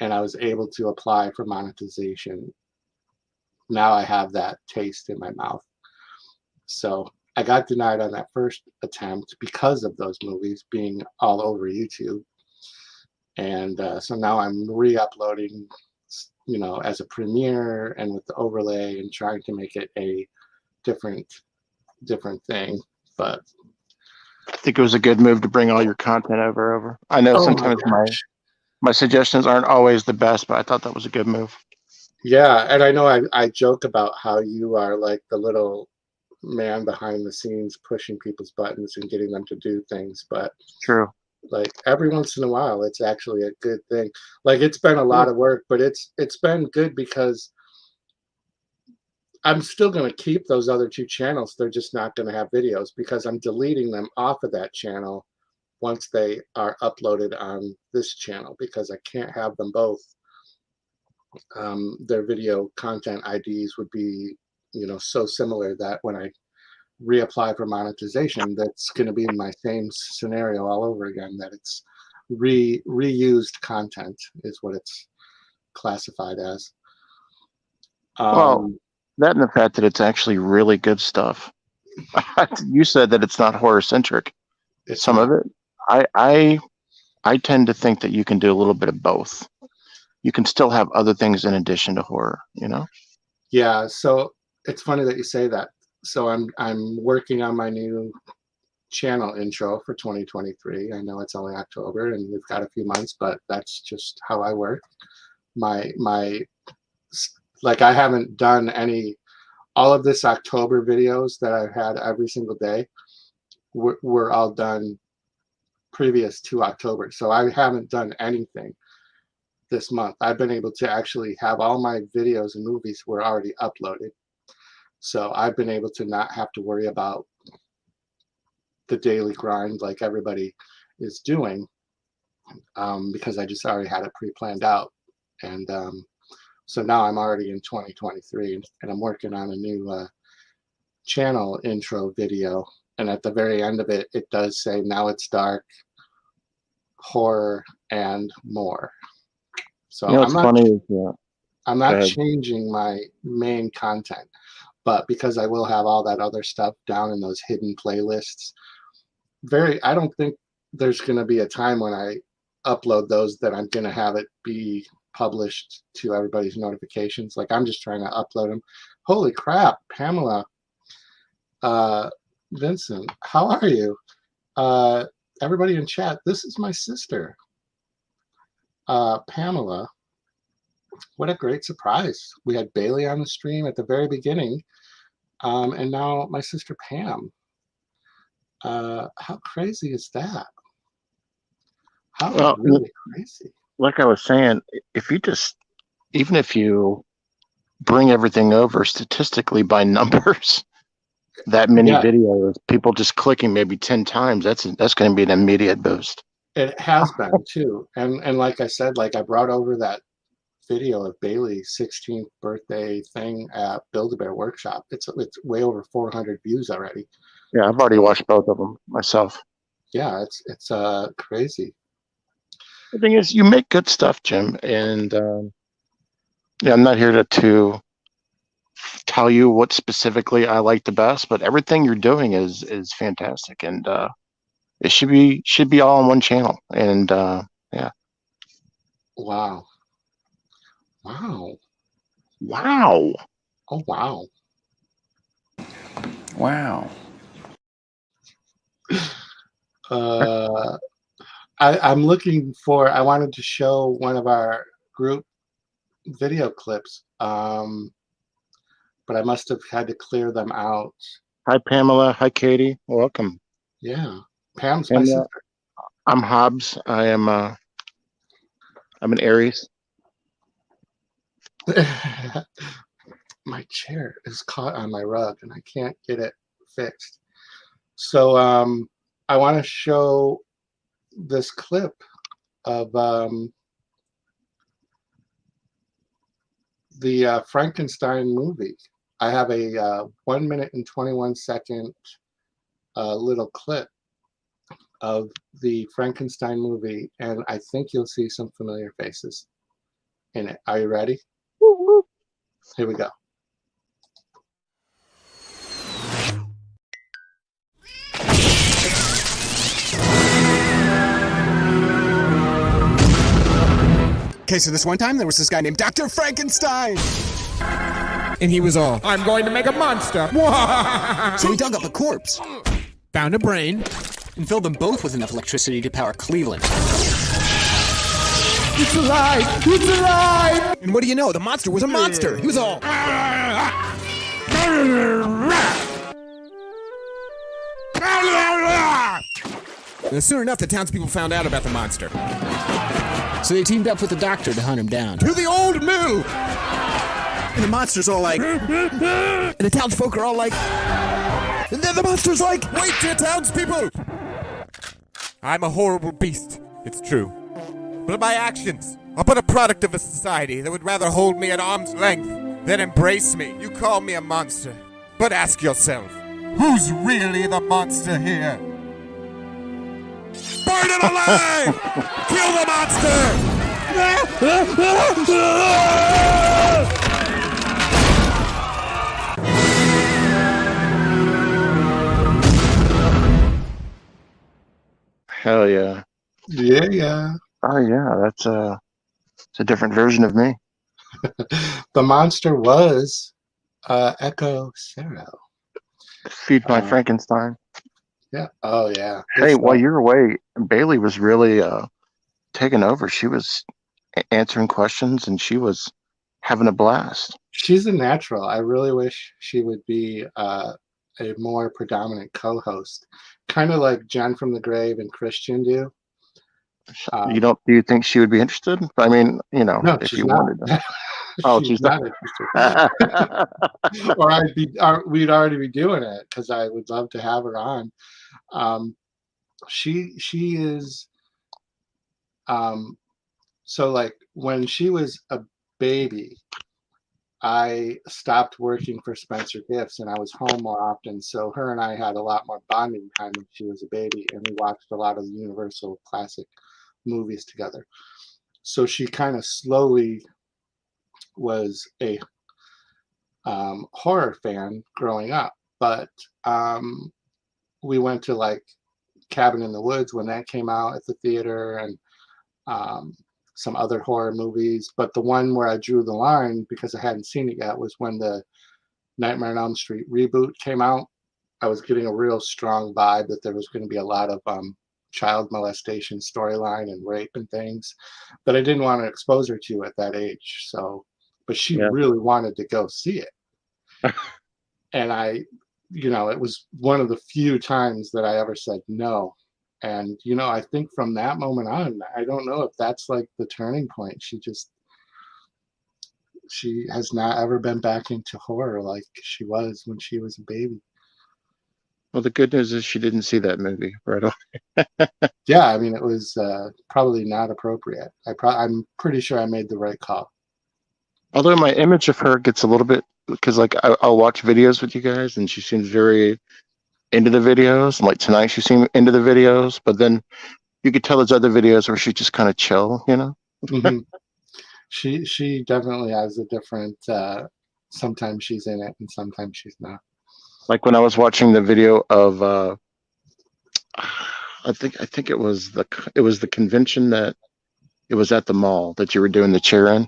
and I was able to apply for monetization, now I have that taste in my mouth. So I got denied on that first attempt because of those movies being all over YouTube. And so now I'm re-uploading, as a premiere and with the overlay and trying to make it a different thing. But I think it was a good move to bring all your content over. I know sometimes my suggestions aren't always the best, but I thought that was a good move. Yeah, and I know I joke about how you are like the little man behind the scenes pushing people's buttons and getting them to do things, but true. Like every once in a while, it's actually a good thing. Like it's been a lot of work, but it's been good because I'm still going to keep those other two channels. They're just not going to have videos because I'm deleting them off of that channel once they are uploaded on this channel because I can't have them both. Their video content IDs would be, so similar that when I reapply for monetization, that's going to be my same scenario all over again, that it's reused content is what it's classified as. Well, that and the fact that it's actually really good stuff. You said that it's not horror centric. Some of it, I tend to think that you can do a little bit of both. You can still have other things in addition to horror, Yeah, so it's funny that you say that. So I'm working on my new channel intro for 2023. I know it's only October and we've got a few months, but that's just how I work. My like I haven't done all of this October videos that I've had every single day were all done previous to October. So I haven't done anything this month. I've been able to actually have all my videos and movies were already uploaded. So I've been able to not have to worry about the daily grind like everybody is doing, because I just already had it pre-planned out. And so now I'm already in 2023 and I'm working on a new channel intro video. And at the very end of it, it does say, now it's dark, horror, and more. So What's funny is, I'm not changing my main content, but because I will have all that other stuff down in those hidden playlists, I don't think there's going to be a time when I upload those that I'm going to have it be published to everybody's notifications. Like, I'm just trying to upload them. Holy crap, Pamela, Vincent, how are you? Everybody in chat, this is my sister, Pamela. What a great surprise. We had Baylee on the stream at the very beginning, and now my sister Pam. How crazy is that? How really crazy. Like I was saying, even if you bring everything over statistically by numbers, that many videos, people just clicking maybe 10 times, that's going to be an immediate boost. It has been too. And like I said, like I brought over that video of Baylee's 16th birthday thing at Build-A-Bear Workshop. It's way over 400 views already. Yeah, I've already watched both of them myself. Yeah, it's crazy. The thing is, you make good stuff, Jim, and I'm not here to tell you what specifically I like the best, but everything you're doing is fantastic, and it should be all on one channel. And yeah. Wow. Wow. Wow. Oh wow. Wow. I'm looking for. I wanted to show one of our group video clips, but I must have had to clear them out. Hi, Pamela. Hi, Katie. Welcome. Yeah, Pam's my sister. I'm Hobbs. I'm an Aries. My chair is caught on my rug and I can't get it fixed. So I want to show this clip of the Frankenstein movie. I have a 1 minute and 21 second little clip of the Frankenstein movie, and I think you'll see some familiar faces in it. Are you ready? Here we go. Okay, so this one time there was this guy named Dr. Frankenstein. And he was all, I'm going to make a monster. So he dug up a corpse, found a brain, and filled them both with enough electricity to power Cleveland. It's alive! It's alive! And what do you know? The monster was a monster. He was all... And soon enough, the townspeople found out about the monster. So they teamed up with the doctor to hunt him down. To the old mill! And the monster's all like... and the townsfolk are all like... and then the monster's like... Wait, dear townspeople! I'm a horrible beast, it's true. But my actions are but a product of a society that would rather hold me at arm's length than embrace me. You call me a monster, but ask yourself, who's really the monster here? Burn it alive! Kill the monster! Hell yeah. Yeah. Oh yeah, it's a different version of me. The monster was Echo Cero. Feed my Frankenstein. Yeah. Oh yeah. Hey, while you're away, Baylee was really taking over. She was answering questions and she was having a blast. She's a natural. I really wish she would be a more predominant co-host, kind of like Jen from the Grave and Christian do. Do you think she would be interested? I mean, no, if you wanted to. Oh, she's not interested. Or we'd already be doing it because I would love to have her on. She is so, like, when she was a baby, I stopped working for Spencer Gifts and I was home more often. So her and I had a lot more bonding time when she was a baby, and we watched a lot of the Universal classic movies together. So she kind of slowly was a horror fan growing up, but we went to like Cabin in the Woods when that came out at the theater, and some other horror movies. But the one where I drew the line, because I hadn't seen it yet, was when the Nightmare on Elm Street reboot came out. I was getting a real strong vibe that there was going to be a lot of child molestation storyline and rape and things that I didn't want to expose her to at that age. So, but she really wanted to go see it. And I, it was one of the few times that I ever said no. And, I think from that moment on, I don't know if that's like the turning point. She has not ever been back into horror like she was when she was a baby. Well, the good news is she didn't see that movie right away. Yeah, I mean, it was probably not appropriate. I'm pretty sure I made the right call. Although my image of her gets a little bit, because like I'll watch videos with you guys, and she seems very into the videos. And like tonight, she seemed into the videos, but then you could tell there's other videos where she's just kind of chill, Mm-hmm. She definitely has a different. Sometimes she's in it, and sometimes she's not. Like when I was watching the video of, I think it was the convention that it was at the mall that you were doing the chair in,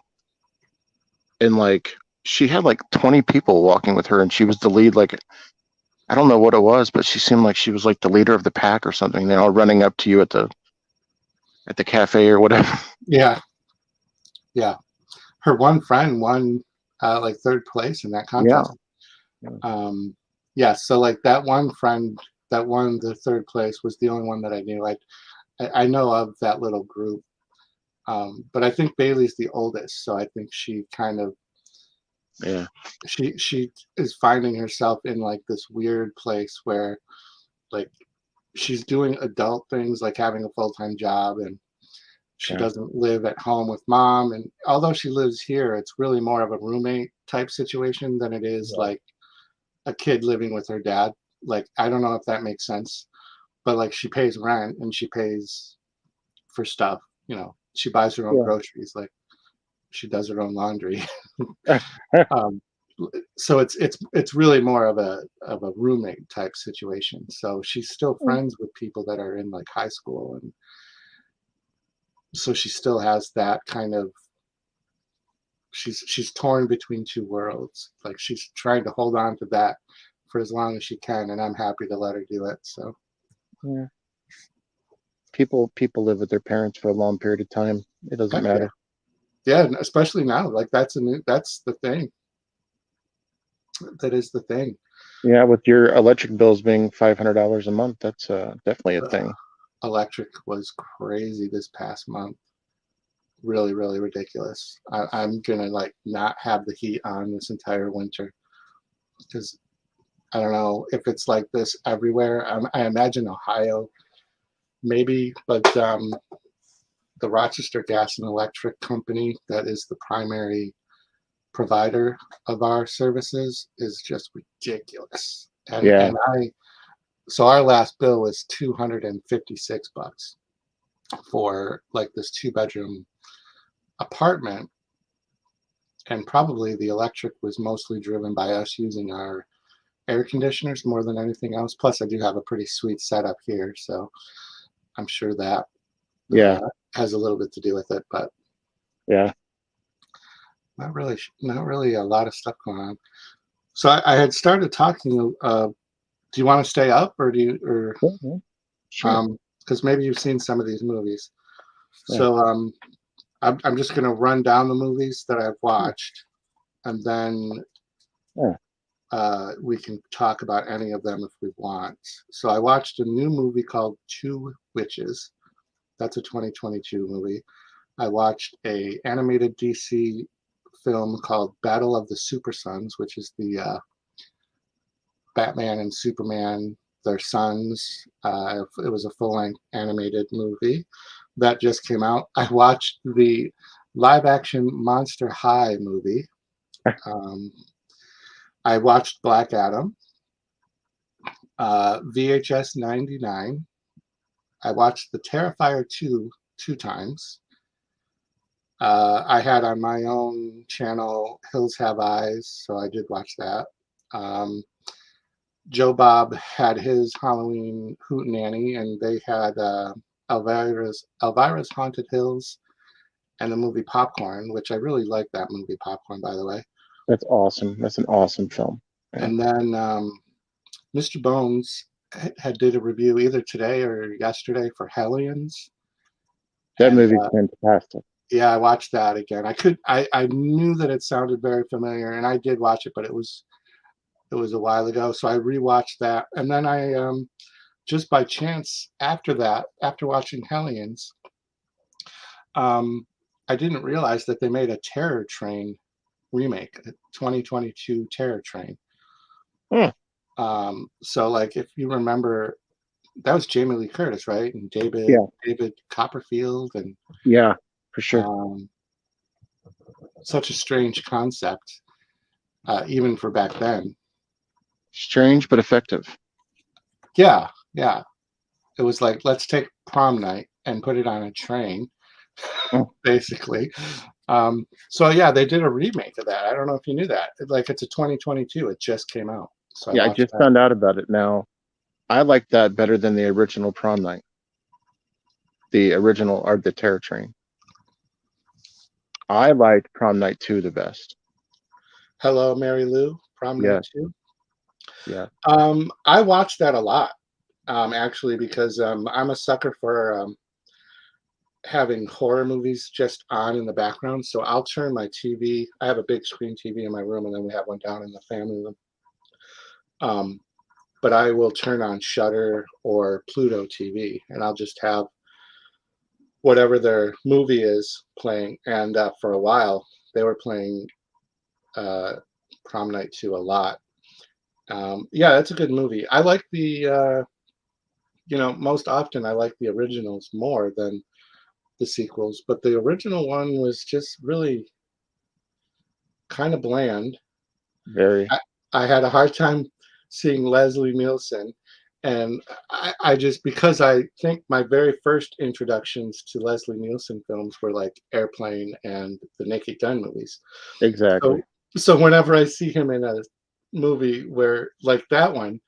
and like she had like 20 people walking with her, and she was the lead. Like I don't know what it was, but she seemed like she was like the leader of the pack or something. They're all running up to you at the cafe or whatever. Yeah. Her one friend won like third place in that contest. So like that one friend that won the third place was the only one that I knew. I know of that little group, but I think Baylee's the oldest, so I think she kind of she is finding herself in like this weird place where like she's doing adult things like having a full-time job, and she doesn't live at home with mom. And although she lives here, it's really more of a roommate type situation than it is like a kid living with her dad. Like, I don't know if that makes sense, but like she pays rent and she pays for stuff, she buys her own groceries, like she does her own laundry. So it's really more of a roommate type situation. So she's still friends with people that are in like high school, and so she still has that kind of, she's torn between two worlds. Like she's trying to hold on to that for as long as she can, and I'm happy to let her do it. So people live with their parents for a long period of time. It doesn't matter. Yeah, especially now. Like that's the thing. That is the thing. Yeah, with your electric bills being $500 a month, that's definitely a thing. Electric was crazy this past month. Really, really ridiculous. I'm gonna like not have the heat on this entire winter, because I don't know if it's like this everywhere. I imagine Ohio, maybe, but the Rochester Gas and Electric Company, that is the primary provider of our services, is just ridiculous. And so our last bill was $256 for like this 2-bedroom apartment, and probably the electric was mostly driven by us using our air conditioners more than anything else. Plus I do have a pretty sweet setup here, so I'm sure that has a little bit to do with it, but not really a lot of stuff going on. So I had started talking, do you want to stay up, or do you, Sure. because maybe you've seen some of these movies. So I'm just going to run down the movies that I've watched, and then we can talk about any of them if we want. So I watched a new movie called Two Witches. That's a 2022 movie. I watched a animated DC film called Battle of the Super Sons, which is the Batman and Superman, their sons. It was a full-length animated movie that just came out. I watched the live-action Monster High movie, Um, I watched Black Adam, VHS 99. I watched The Terrifier 2 2 times. I had on my own channel Hills Have Eyes, so I did watch that. Joe Bob had his Halloween Hootenanny, and they had Elvira's Haunted Hills and the movie Popcorn, which I really like that movie Popcorn, by the way. That's awesome. That's an awesome film. Yeah. And then Mr. Bones had did a review either today or yesterday for Hellions. That movie's fantastic. Yeah, I watched that again. I knew that it sounded very familiar, and I did watch it, but it was a while ago, so I rewatched that. And then I just by chance after that, after watching Hellions, I didn't realize that they made a Terror Train remake, a 2022 Terror Train. So like if you remember, that was Jamie Lee Curtis, right? And David Copperfield, and yeah, for sure. Such a strange concept, even for back then. Strange but effective. Yeah. It was like, let's take prom night and put it on a train, basically. So yeah, they did a remake of that. I don't know if you knew that. It's a 2022. It just came out. So I just found out about it now. I like that better than the original Prom Night. The original, or the Terror Train. I liked Prom Night 2 the best. Hello, Mary Lou, Prom Night 2. Yeah. I watched that a lot, actually, because I'm a sucker for having horror movies just on in the background. So I'll turn my TV. I have a big screen TV in my room, and then we have one down in the family room. But I will turn on Shudder or Pluto TV, and I'll just have whatever their movie is playing. And for a while, they were playing Prom Night 2 a lot. Yeah, that's a good movie. I like the, most often I like the originals more than the sequels, but the original one was just really kind of bland. Very. I had a hard time seeing Leslie Nielsen, and I just, because I think my very first introductions to Leslie Nielsen films were like Airplane and the Naked Gun movies. Exactly. So whenever I see him in a movie where like that one,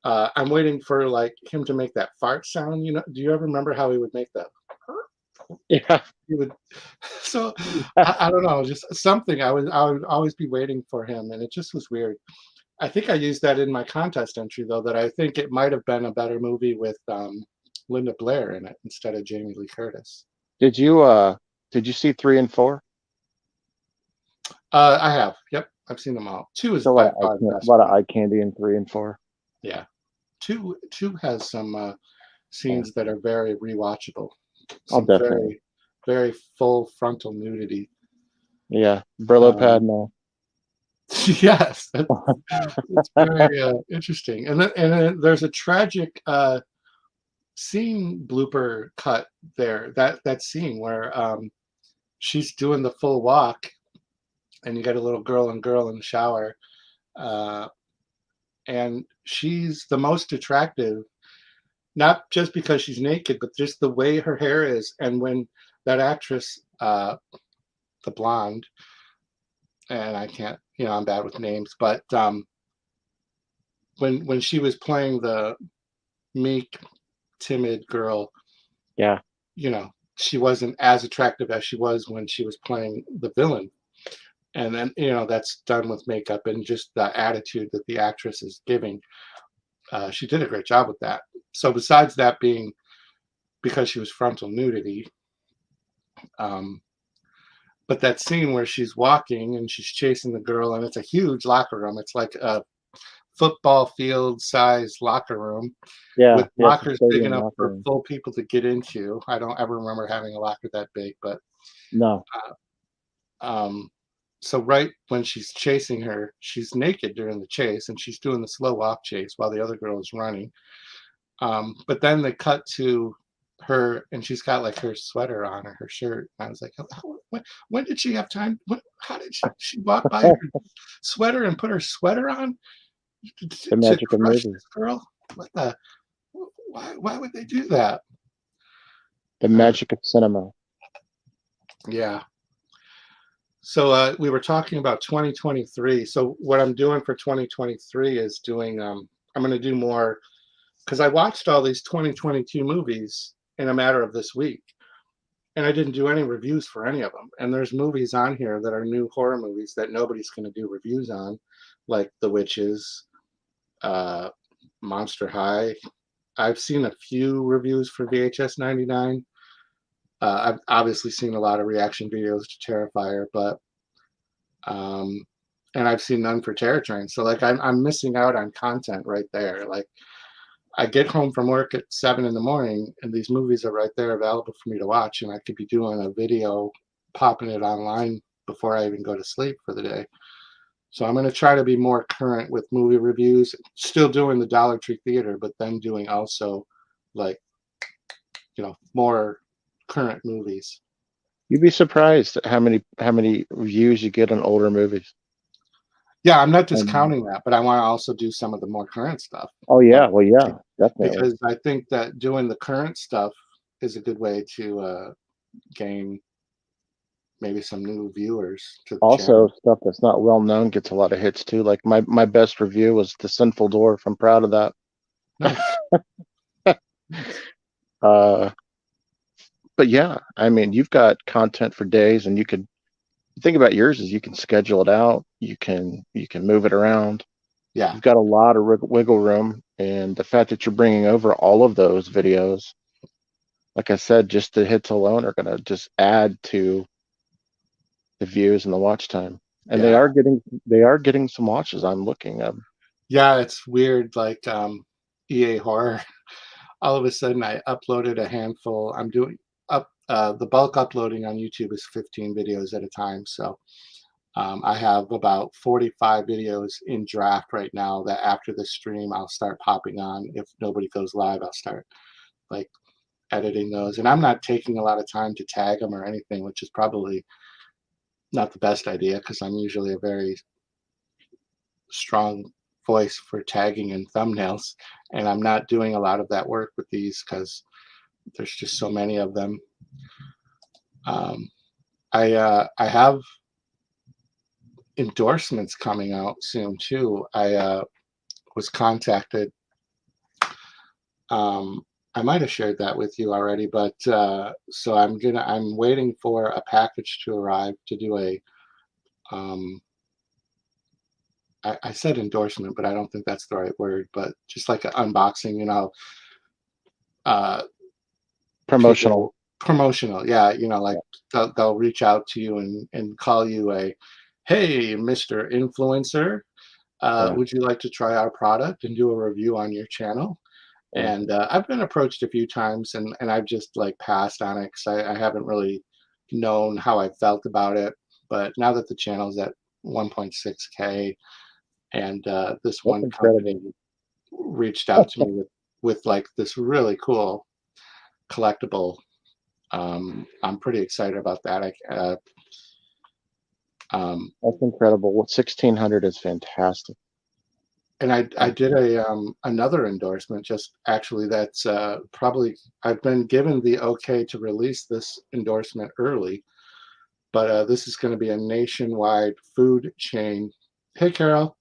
I'm waiting for like him to make that fart sound. Do you ever remember how he would make that? Yeah. He would. So I don't know, just something. I would always be waiting for him, and it just was weird. I think I used that in my contest entry, though, that I think it might have been a better movie with Linda Blair in it instead of Jamie Lee Curtis. Did you see 3 and 4? I have. Yep, I've seen them all. 2 is a by far the best. lot of eye candy in 3 and 4. Yeah, 2 has some scenes that are very rewatchable. Some definitely. Very full frontal nudity. Yeah, Brillo pad now. Yes, it's very interesting. And then there's a tragic scene blooper cut there. That scene where she's doing the full walk, and you got a little girl in the shower, and she's the most attractive, not just because she's naked, but just the way her hair is. And when that actress, the blonde, and I can't, I'm bad with names, but when she was playing the meek, timid girl, yeah, she wasn't as attractive as she was when she was playing the villain. And then, that's done with makeup and just the attitude that the actress is giving. She did a great job with that. So besides that being because she was frontal nudity, but that scene where she's walking and she's chasing the girl, and it's a huge locker room. It's like a football field size locker room, with lockers big enough for full people to get into. I don't ever remember having a locker that big, but no. So right when she's chasing her, she's naked during the chase, and she's doing the slow walk chase while the other girl is running. But then they cut to her, and she's got like her sweater on, or her shirt. And I was like, when did she have time? How did she walk by her sweater and put her sweater on The magic of crush movies. this girl? What the? Why would they do that? The magic of cinema. Yeah. So we were talking about 2023. So what I'm doing for 2023 is doing. I'm going to do more because I watched all these 2022 movies in a matter of this week, and I didn't do any reviews for any of them. And there's movies on here that are new horror movies that nobody's going to do reviews on, like The Witches, Monster High. I've seen a few reviews for VHS 99. I've obviously seen a lot of reaction videos to Terrifier, but and I've seen none for Terror Train. So like I'm missing out on content right there. Like I get home from work at 7 in the morning, and these movies are right there available for me to watch, and I could be doing a video, popping it online before I even go to sleep for the day. So I'm going to try to be more current with movie reviews, still doing the Dollar Tree Theater, but then doing also like, more current movies. You'd be surprised at how many views you get on older movies. Yeah, I'm not discounting that, but I want to also do some of the more current stuff. Oh yeah, well yeah, definitely. Because I think that doing the current stuff is a good way to gain maybe some new viewers to the Also, channel. stuff that's not well known gets a lot of hits too. Like my best review was The Sinful Dwarf. I'm proud of that. Nice. But yeah, I mean, you've got content for days, and you could think about yours is you can schedule it out. You can move it around. Yeah, you've got a lot of wiggle room, and the fact that you're bringing over all of those videos, like I said, just the hits alone are going to just add to the views and the watch time. And they are getting some watches. I'm looking at. Yeah, it's weird. Like EA Horror, all of a sudden I uploaded a handful. I'm doing the bulk uploading on YouTube is 15 videos at a time. So I have about 45 videos in draft right now that after the stream I'll start popping on. If nobody goes live, I'll start like editing those. And I'm not taking a lot of time to tag them or anything, which is probably not the best idea because I'm usually a very strong voice for tagging and thumbnails, and I'm not doing a lot of that work with these because there's just so many of them. I have endorsements coming out soon too. I was contacted. I might have shared that with you already, but so I'm waiting for a package to arrive to do a I said endorsement, but I don't think that's the right word, but just like an unboxing, Promotional. Promotional, yeah, like they'll reach out to you and call you hey, Mr. Influencer, would you like to try our product and do a review on your channel? Yeah. And I've been approached a few times, and I've just like passed on it because I haven't really known how I felt about it. But now that the channel's at 1.6K, and this one company reached out to me with like this really cool collectible. I'm pretty excited about that. That's incredible. What 1600 is fantastic. And I did another endorsement. Just actually, that's probably I've been given the okay to release this endorsement early, but this is going to be a nationwide food chain. Hey, Carol.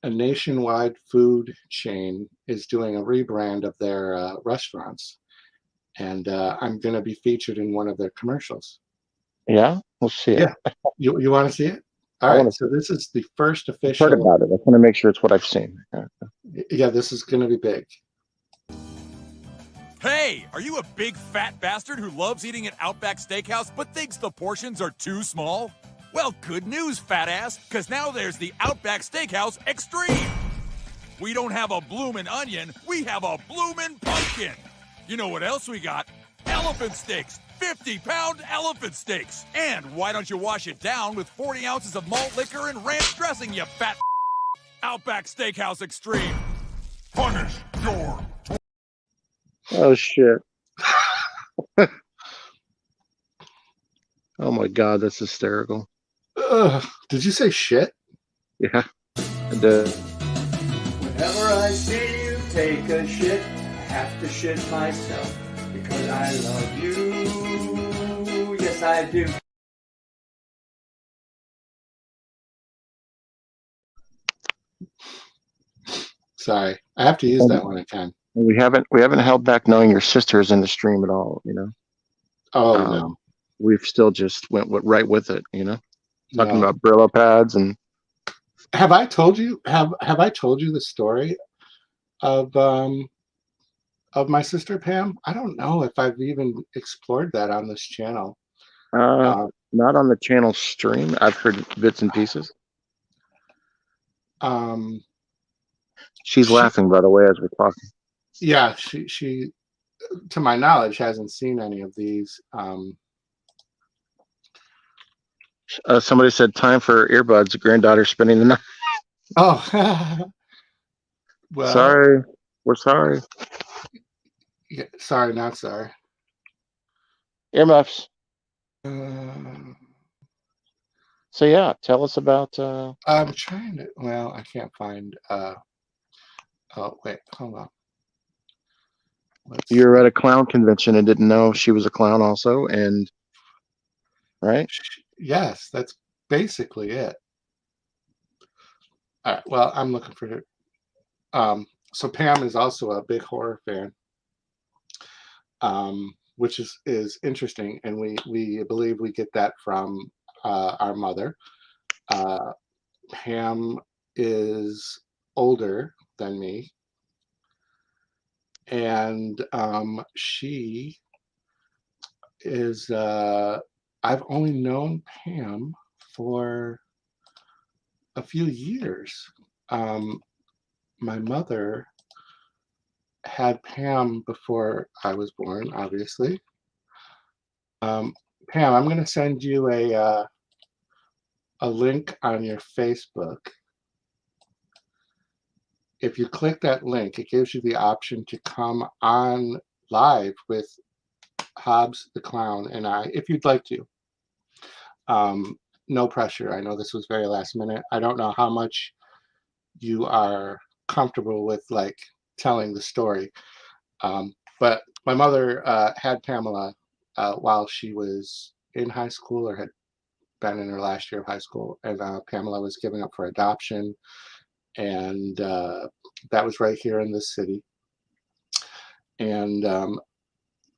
A nationwide food chain is doing a rebrand of their restaurants, and I'm going to be featured in one of their commercials. Yeah, we'll see it. Yeah, you want to see it? All right, so this is the first official. I've heard about it. I want to make sure it's what I've seen. Yeah, this is going to be big. Hey, are you a big fat bastard who loves eating at Outback Steakhouse but thinks the portions are too small? Well, good news, fat ass, because now there's the Outback Steakhouse Extreme. We don't have a bloomin' onion, we have a bloomin' pumpkin. You know what else we got? Elephant steaks, 50-pound elephant steaks. And why don't you wash it down with 40 ounces of malt liquor and ranch dressing, you fat Outback Steakhouse Extreme. Punish your... Oh, shit. Oh, my God, that's hysterical. Did you say shit? Yeah. And, Whenever I see you take a shit, I have to shit myself because I love you. Yes, I do. Sorry, I have to use that when I can. we haven't held back knowing your sister is in the stream at all, you know. Oh no. We've still just went right with it, you know. Talking No. about Brillo pads and Have I told you I told you the story of my sister Pam? I don't know if I've even explored that on this channel. not on the channel stream. I've heard bits and pieces. She's laughing, by the way, as we're talking. Yeah, she to my knowledge hasn't seen any of these. Somebody said time for earbuds. Granddaughter spending the night. Oh, well, sorry, we're sorry. Yeah, sorry, not sorry. Earmuffs. So yeah, tell us about. I'm trying to. Well, I can't find. Oh wait, hold on. You were at a clown convention and didn't know she was a clown, also, and right? Yes, that's basically it. All right. Well, I'm looking for it. So Pam is also a big horror fan, which is interesting, and we believe we get that from our mother. Pam is older than me, and she is. I've only known Pam for a few years. My mother had Pam before I was born, obviously. Pam, I'm going to send you a link on your Facebook. If you click that link, it gives you the option to come on live with Hobbs the Clown and I, if you'd like to. No pressure. I know this was very last minute. I don't know how much you are comfortable with, like, telling the story. But my mother had Pamela while she was in high school, or had been in her last year of high school, and Pamela was given up for adoption, and that was right here in this city. And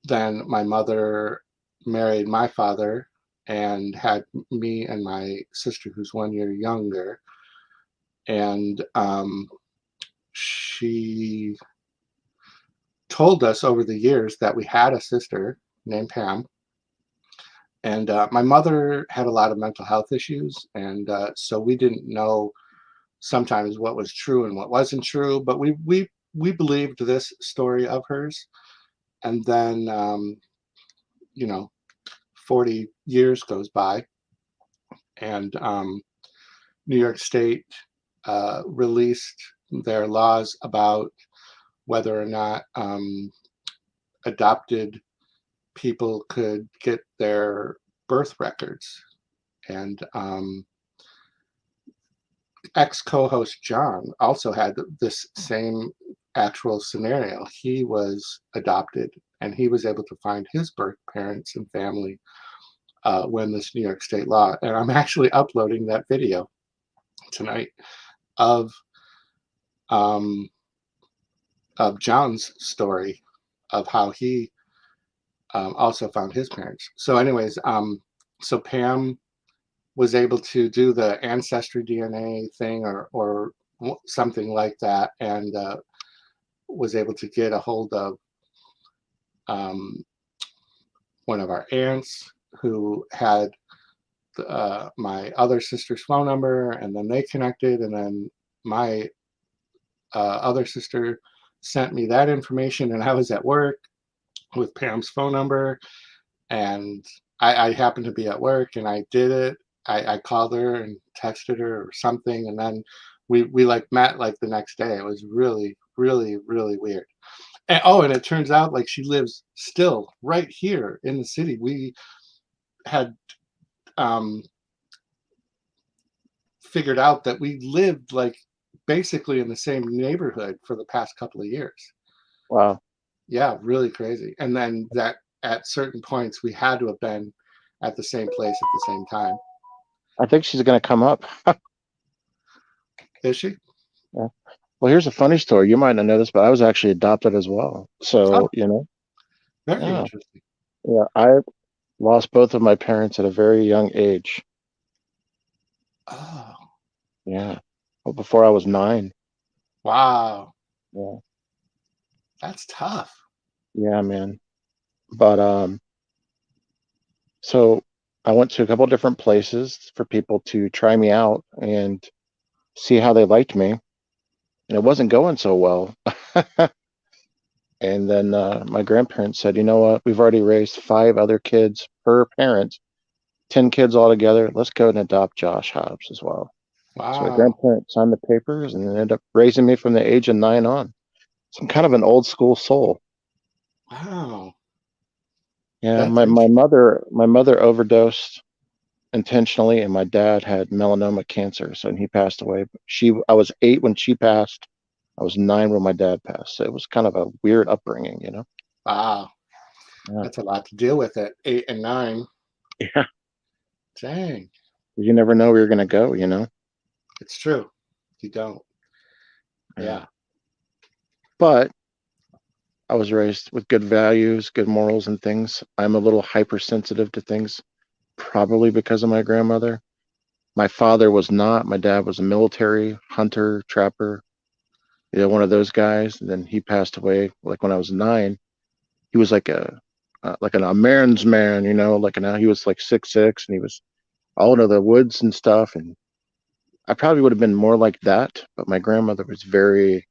then my mother married my father and had me and my sister, who's 1 year younger, and she told us over the years that we had a sister named Pam. And my mother had a lot of mental health issues, and so we didn't know sometimes what was true and what wasn't true, but we believed this story of hers. And then 40 years goes by, and New York State released their laws about whether or not adopted people could get their birth records. And ex-co-host John also had this same actual scenario. He was adopted, and he was able to find his birth parents and family when this New York State law. And I'm actually uploading that video tonight of John's story of how he also found his parents. So anyways, so Pam was able to do the ancestry DNA thing or something like that, and was able to get a hold of one of our aunts who had my other sister's phone number, and then they connected, and then my other sister sent me that information, and I was at work with Pam's phone number, and I happened to be at work, and I did it. I called her and texted her or something, and then we like met like the next day. It was really, really, really weird. And, and it turns out like she lives still right here in the city. We had figured out that we lived like basically in the same neighborhood for the past couple of years. Wow. Yeah, really crazy. And then that at certain points we had to have been at the same place at the same time. I think she's going to come up. Is she? Yeah. Well, here's a funny story. You might not know this, but I was actually adopted as well. So, Oh, very yeah. interesting. Yeah, I lost both of my parents at a very young age. Oh, Yeah. Well, before I was 9. wow. Yeah. That's tough. Yeah, man. But so I went to a couple different places for people to try me out and see how they liked me, and it wasn't going so well. And then my grandparents said, "You know what? We've already raised 5 other kids per parent, 10 kids altogether. Let's go and adopt Josh Hobbs as well." So my Wow. grandparents signed the papers and ended up raising me from the age of 9 on. So I'm kind of an old school soul. Wow. Yeah, That's my mother overdosed intentionally, and my dad had melanoma cancer, so he passed away. I was 8 when she passed. I was 9 when my dad passed. So it was kind of a weird upbringing. wow. Yeah. That's a lot to deal with at 8 and 9. Yeah. Dang. You never know where you're gonna go. It's true. You don't. Yeah. Yeah. But I was raised with good values, good morals and things. I'm a little hypersensitive to things, probably because of my grandmother. My father was not. My dad was a military hunter, trapper, one of those guys. And then he passed away like when I was 9. He was like a man's man, he was like 6'6", and he was all into the woods and stuff. And I probably would have been more like that, but my grandmother was very,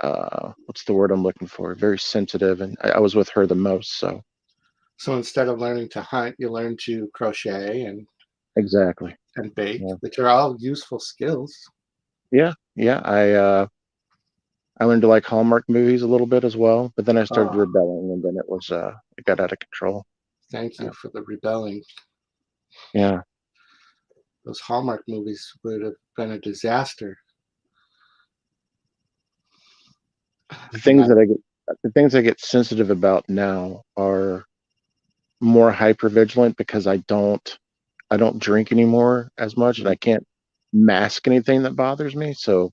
what's the word I'm looking for? Very sensitive, and I was with her the most. So So instead of learning to hunt, you learn to crochet exactly. and bake, Yeah. which are all useful skills. Yeah. I learned to like Hallmark movies a little bit as well, but then I started Oh, rebelling, and then it got out of control. thank Yeah. you for the rebelling. Yeah. Those Hallmark movies would have been a disaster. The things that I get sensitive about now are more hyper vigilant because I don't drink anymore as much, and I can't mask anything that bothers me. So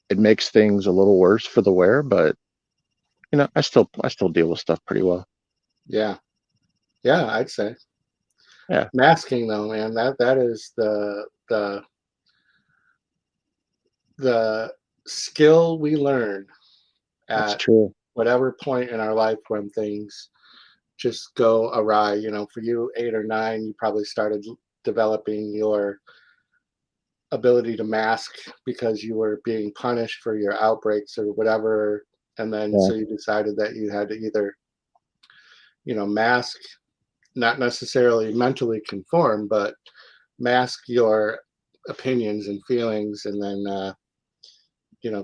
it makes things a little worse for the wear, but I still deal with stuff pretty well. Yeah. Yeah, I'd say. Yeah, Masking though, man, that is the skill we learn that's at true. whatever point in our life when things just go awry. For you, 8 or 9, you probably started developing your ability to mask because you were being punished for your outbreaks or whatever. And then Yeah, so you decided that you had to either, mask, not necessarily mentally conform, but mask your opinions and feelings, and then,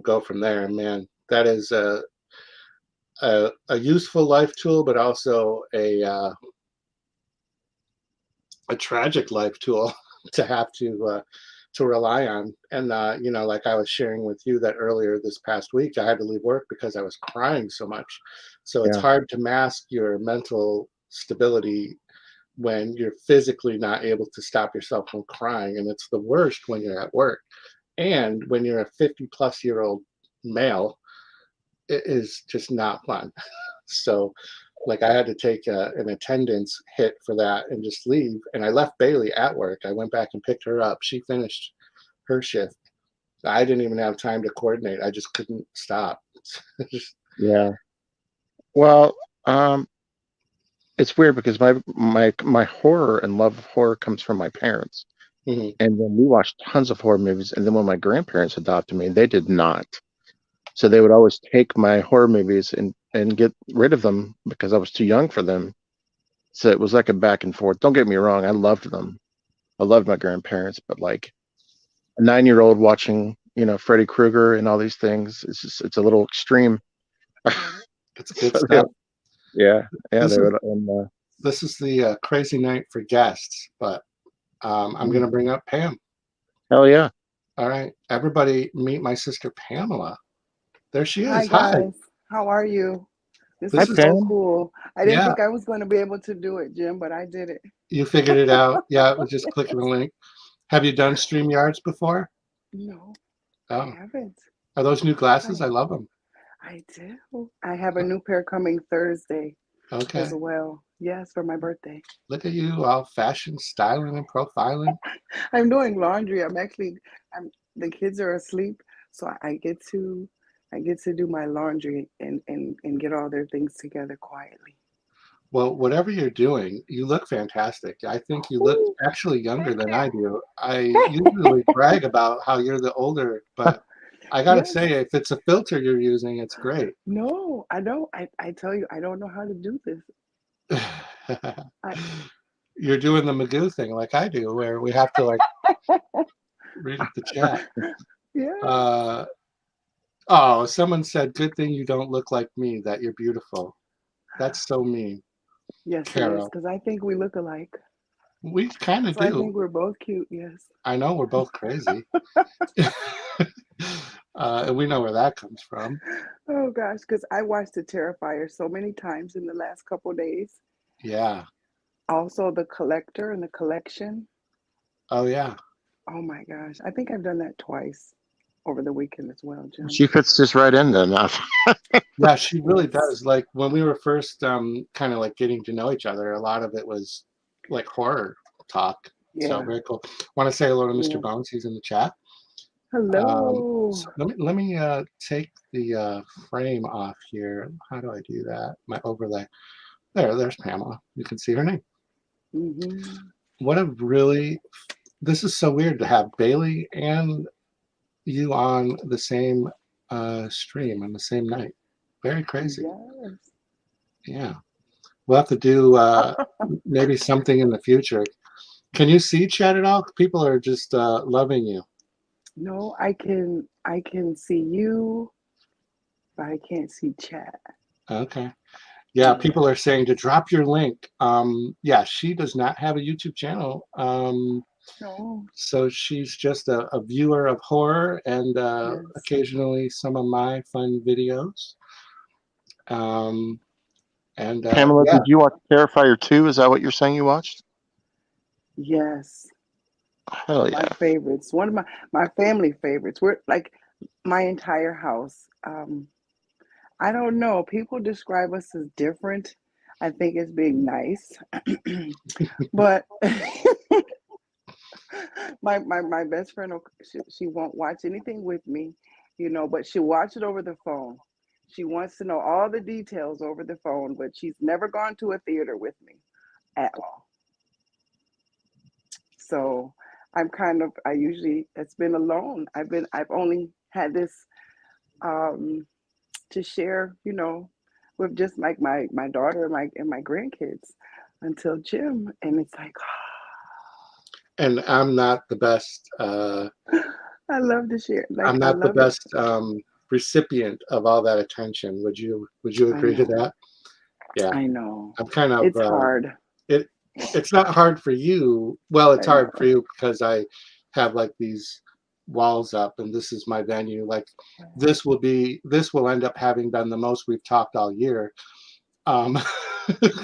go from there. Man, that is a useful life tool, but also a tragic life tool to have to rely on. And like I was sharing with you that earlier this past week, I had to leave work because I was crying so much. So it's yeah, hard to mask your mental stability when you're physically not able to stop yourself from crying. And it's the worst when you're at work. And when you're a 50-plus-year-old male, it is just not fun. So, like, I had to take an attendance hit for that and just leave. And I left Baylee at work. I went back and picked her up. She finished her shift. I didn't even have time to coordinate. I just couldn't stop. yeah. Well, it's weird because my horror and love of horror comes from my parents, Mhm. and then we watched tons of horror movies. And then when my grandparents adopted me, they did not. So they would always take my horror movies and get rid of them because I was too young for them. So it was like a back and forth. Don't get me wrong, I loved them. I loved my grandparents, but like a 9-year-old watching, Freddy Krueger and all these things, it's a little extreme. It's good So stuff. yeah, This they is would. And this is the crazy night for guests, but I'm going to bring up Pam. Hell yeah. All right, everybody, meet my sister Pamela. There she Hi is. Hi. guys, how are you? This This Hi, is is so Pam. cool. I didn't yeah. think I was going to be able to do it, Jim, but I did it. You figured it out. Yeah, it was just clicking the link. Have you done StreamYards before? No, I Oh, haven't. are those new glasses? Oh, I love them. I do. I have a new pair coming Thursday as Okay, well. Yes, for my birthday. look at you, all fashion, styling, and profiling. I'm doing laundry. I'm the kids are asleep, so I get to do my laundry and get all their things together quietly. Well, whatever you're doing, you look fantastic. I think you look Ooh, actually younger thank than I you. do. I usually brag about how you're the older, but I gotta Yes. say, if it's a filter you're using, it's great. No, I don't. I tell you, I don't know how to do this. I You're doing the Magoo thing like I do, where we have to like read the chat. yeah. Uh, oh, someone said, "Good thing you don't look like me. That you're beautiful." That's so mean, Yes, it is, Carol. because I think we look alike. We kind of So I do. think we're both cute, yes. I know we're both crazy, and we know where that comes from. Oh gosh, because I watched The Terrifier so many times in the last couple days. Yeah. Also, The Collector and The Collection. Oh yeah. Oh my gosh, I think I've done that twice over the weekend as well, Jim. She fits just right in then. Yeah, she really Yes, does. Like when we were first kind of like getting to know each other, a lot of it was like horror talk. So yeah, very cool. Want to say hello to Mr. yeah. Bones? He's in the chat. Hello. So let me take the frame off here. How do I do that? My overlay. There's Pamela. You can see her name. Mm-hmm. What a really this is so weird to have Baylee and you on the same stream on the same night. Very crazy. Yes. Yeah. We'll have to do maybe something in the future. Can you see chat at all? People are just loving you. No, I can see you, but I can't see chat. Okay. Yeah, Yeah. people are saying to drop your link. Yeah, she does not have a YouTube channel. No. So she's just a viewer of horror and Yes. occasionally some of my fun videos. Um, and Pamela, yeah, did you watch Terrifier 2? Is that what you're saying you watched? Yes. Hell My yeah. favorites. One of my family favorites. We're like my entire house. I don't know. People describe us as different. I think it's being nice. But my best friend, she won't watch anything with me, but she'll watch it over the phone. She wants to know all the details over the phone, but she's never gone to a theater with me at all. So I usually, it's been alone. I've only had this um, to share, with just like my daughter and my grandkids until Jim. And it's like, and I'm not the best. I love to share. Like, I'm I not the love it. best recipient of all that attention. Would you I agree to know. that? Yeah, I know. I'm kind of It's hard. it. It's not hard for you. Well, it's I hard for know. you because I have like these walls up, and this is my venue. Like this will end up having been the most we've talked all year. Um,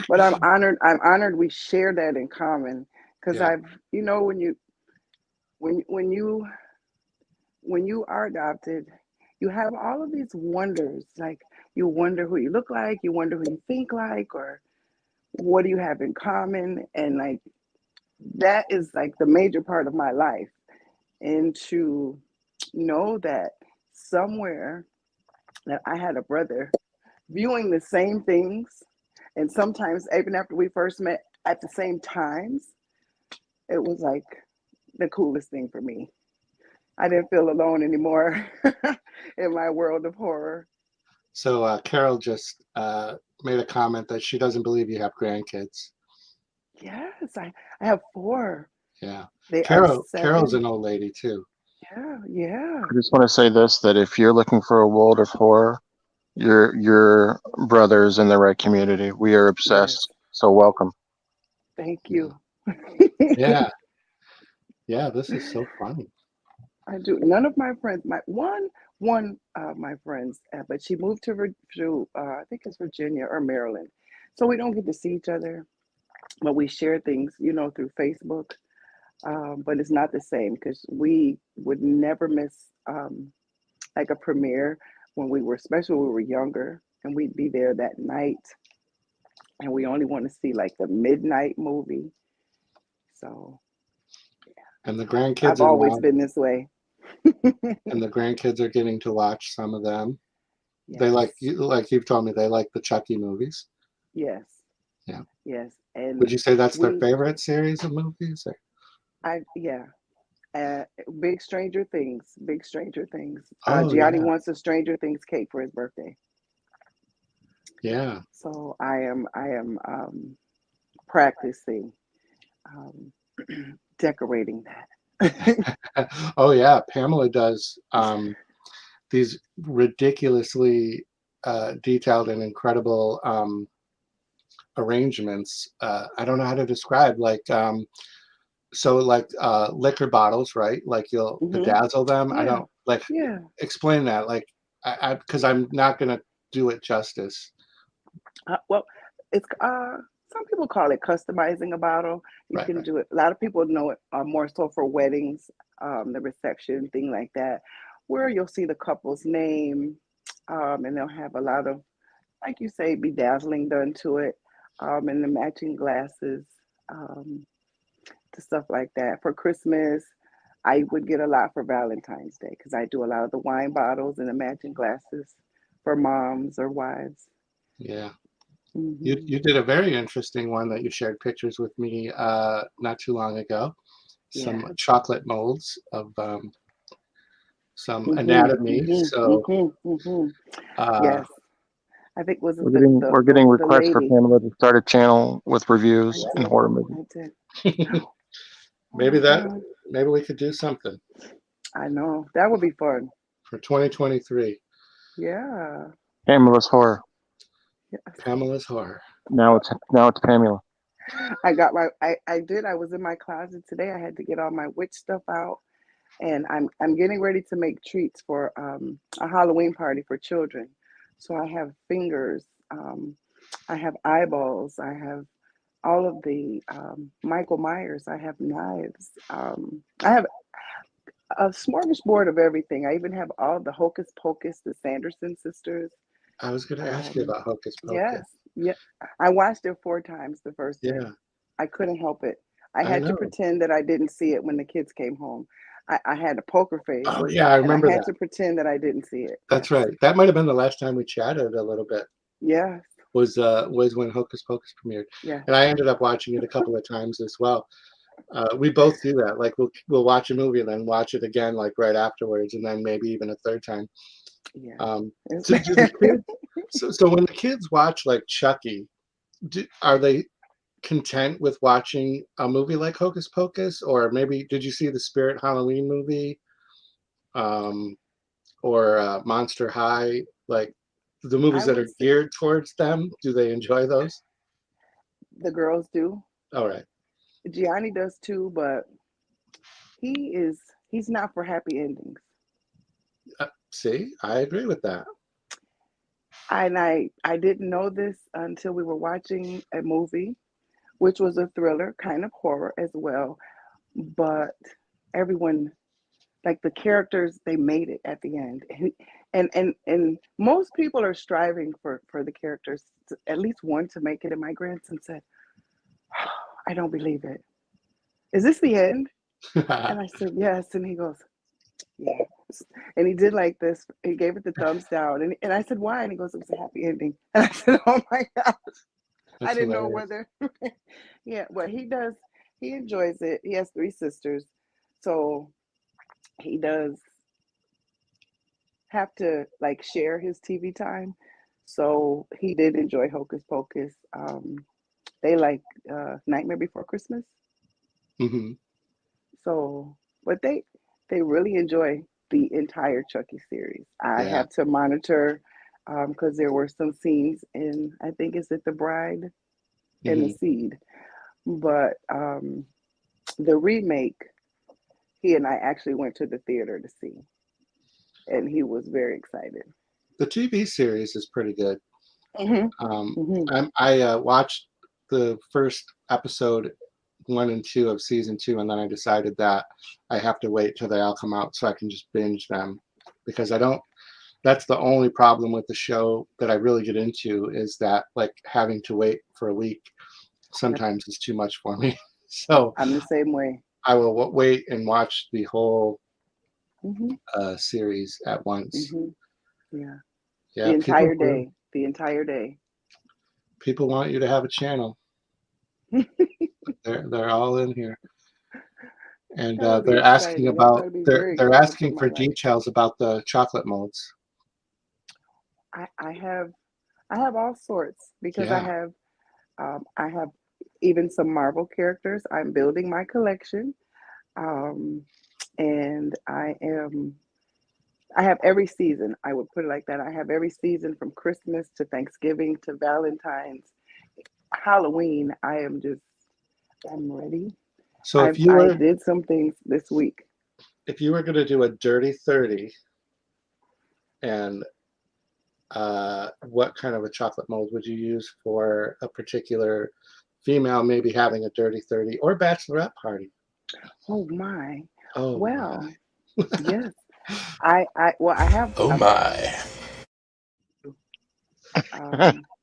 But I'm honored we share that in common because yeah. when you when you are adopted, you have all of these wonders. Like you wonder who you look like, you wonder who you think like, or what do you have in common? And like that is like the major part of my life. And to know that somewhere that I had a brother viewing the same things, and sometimes even after we first met at the same times, it was like the coolest thing for me. I didn't feel alone anymore in my world of horror. So Carol just made a comment that she doesn't believe you have grandkids. Yes, I have four. Yeah, They are Carol's 7. an old lady too. Yeah, yeah. I just want to say this, that if you're looking for a world of horror, your brother's in the right community. We are Yes. obsessed. So welcome. Thank you. Yeah, yeah. This is so funny. I do. None of my friends, one my friends, but she moved to I think it's Virginia or Maryland, so we don't get to see each other, but we share things, through Facebook. But it's not the same because we would never miss like a premiere especially when we were younger, and we'd be there that night, and we only want to see like the midnight movie. So And the grandkids I've are always now, been this way. and the grandkids are getting to watch some of them. They like you've told me they like the Chucky movies. Yes. Yeah. Yes. And Would you say that's their we, favorite series of movies? Or? yeah. Big Stranger Things. Big Stranger Things. Oh Gianni yeah, wants a Stranger Things cake for his birthday. yeah. So I am practicing decorating that. Oh yeah, Pamela does these ridiculously detailed and incredible arrangements. I don't know how to describe, like so like liquor bottles, right? Like you'll Hmm. bedazzle them. I Yeah. don't like Yeah. explain that. Like I because I'm not gonna do it justice. Well, it's some people call it customizing a bottle. You Right, can right. do it. A lot of people know it more so for weddings, the reception, thing like that, where you'll see the couple's name, and they'll have a lot of, like you say, bedazzling done to it, and the matching glasses, um, to stuff like that. For Christmas, I would get a lot for Valentine's Day because I do a lot of the wine bottles and the matching glasses for moms or wives. Yeah. Hmm. You did a very interesting one that you shared pictures with me not too long ago. Some Yeah. chocolate molds of some Mhm, anatomy. mhm, So mhm, mhm. uh, Yes, I think was it We're getting we're getting the requests for lady. Pamela to start a channel with I reviews and did, horror movies. I did. Oh maybe my that God, maybe we could do something I know that would be fun. for 2023. Yeah, Pamela's horror. yes. Pamela's horror. Now it's Pamela. I got my. I did. I was in my closet today. I had to get all my witch stuff out, and I'm getting ready to make treats for a Halloween party for children. So I have fingers. I have eyeballs. I have all of the Michael Myers. I have knives. I have a smorgasbord of everything. I even have all the Hocus Pocus, the Sanderson sisters. I was going to ask you Um, about Hocus yes, Pocus. yeah. I watched it 4 times the first day. Yeah, I couldn't help it. I I had to know. pretend that I didn't see it when the kids came home. I had a poker face, Oh yeah, I and I remember had that. to pretend that I didn't see it. That's Yes, right. That might have been the last time we chatted a little bit. yes, Was when Hocus Pocus premiered, yes. and I ended up watching it a couple of times as well. We both do that. Like we'll watch a movie and then watch it again, like right afterwards, and then maybe even a third time. Yeah. So do the kids? So when the kids watch like Chucky, are they content with watching a movie like Hocus Pocus, or maybe did you see the Spirit Halloween movie, um, or Monster High? Like the movies I that would are say geared towards them, do they enjoy those? the girls do. All right. Gianni does too, but he is he's not for happy endings. See, I agree with that. And I didn't know this until we were watching a movie, which was a thriller, kind of horror as well. But everyone, like the characters, they made it at the end, and most people are striving for the characters, at least one to make it. And my grandson said, oh, "I don't believe it. Is this the end?" And I said, "Yes." And he goes, "Yes." And he did like this. He gave it the thumbs down. And I said, "Why?" And he goes, "It was a happy ending." And I said, "Oh my gosh." I That's didn't know hilarious. whether, yeah, but he does, he enjoys it. He has 3 sisters. So he does have to like share his TV time. So he did enjoy Hocus Pocus. They like Nightmare Before Christmas. Hmm. So, but they really enjoy the entire Chucky series. I Yeah. have to monitor because there were some scenes in, I think is it The Bride and the Hmm. Seed, but the remake He and I actually went to the theater to see, and he was very excited. The TV series is pretty good. Mm-hmm. I watched the first episode 1 and 2 of season 2, and then I decided that I have to wait till they all come out so I can just binge them, because I don't. That's the only problem with the show that I really get into, is that like having to wait for a week sometimes is too much for me. So I'm the same way. I will wait and watch the whole Mm-hmm. series at once. Mm-hmm. Yeah. Yeah, The entire day. The entire day. People want you to have a channel. They're all in here, and they're asking about they're asking for details about the chocolate molds. I have all sorts, because I have even some Marvel characters. I'm building my collection, and I have every season. I would put it like that. I have every season from Christmas to Thanksgiving to Valentine's, Halloween. I'm ready. So I did some things this week. If you were going to do a dirty 30, and what kind of a chocolate mold would you use for a particular female maybe having a dirty 30 or bachelorette party? Oh my. Oh well, my. Yes. I have. Oh my.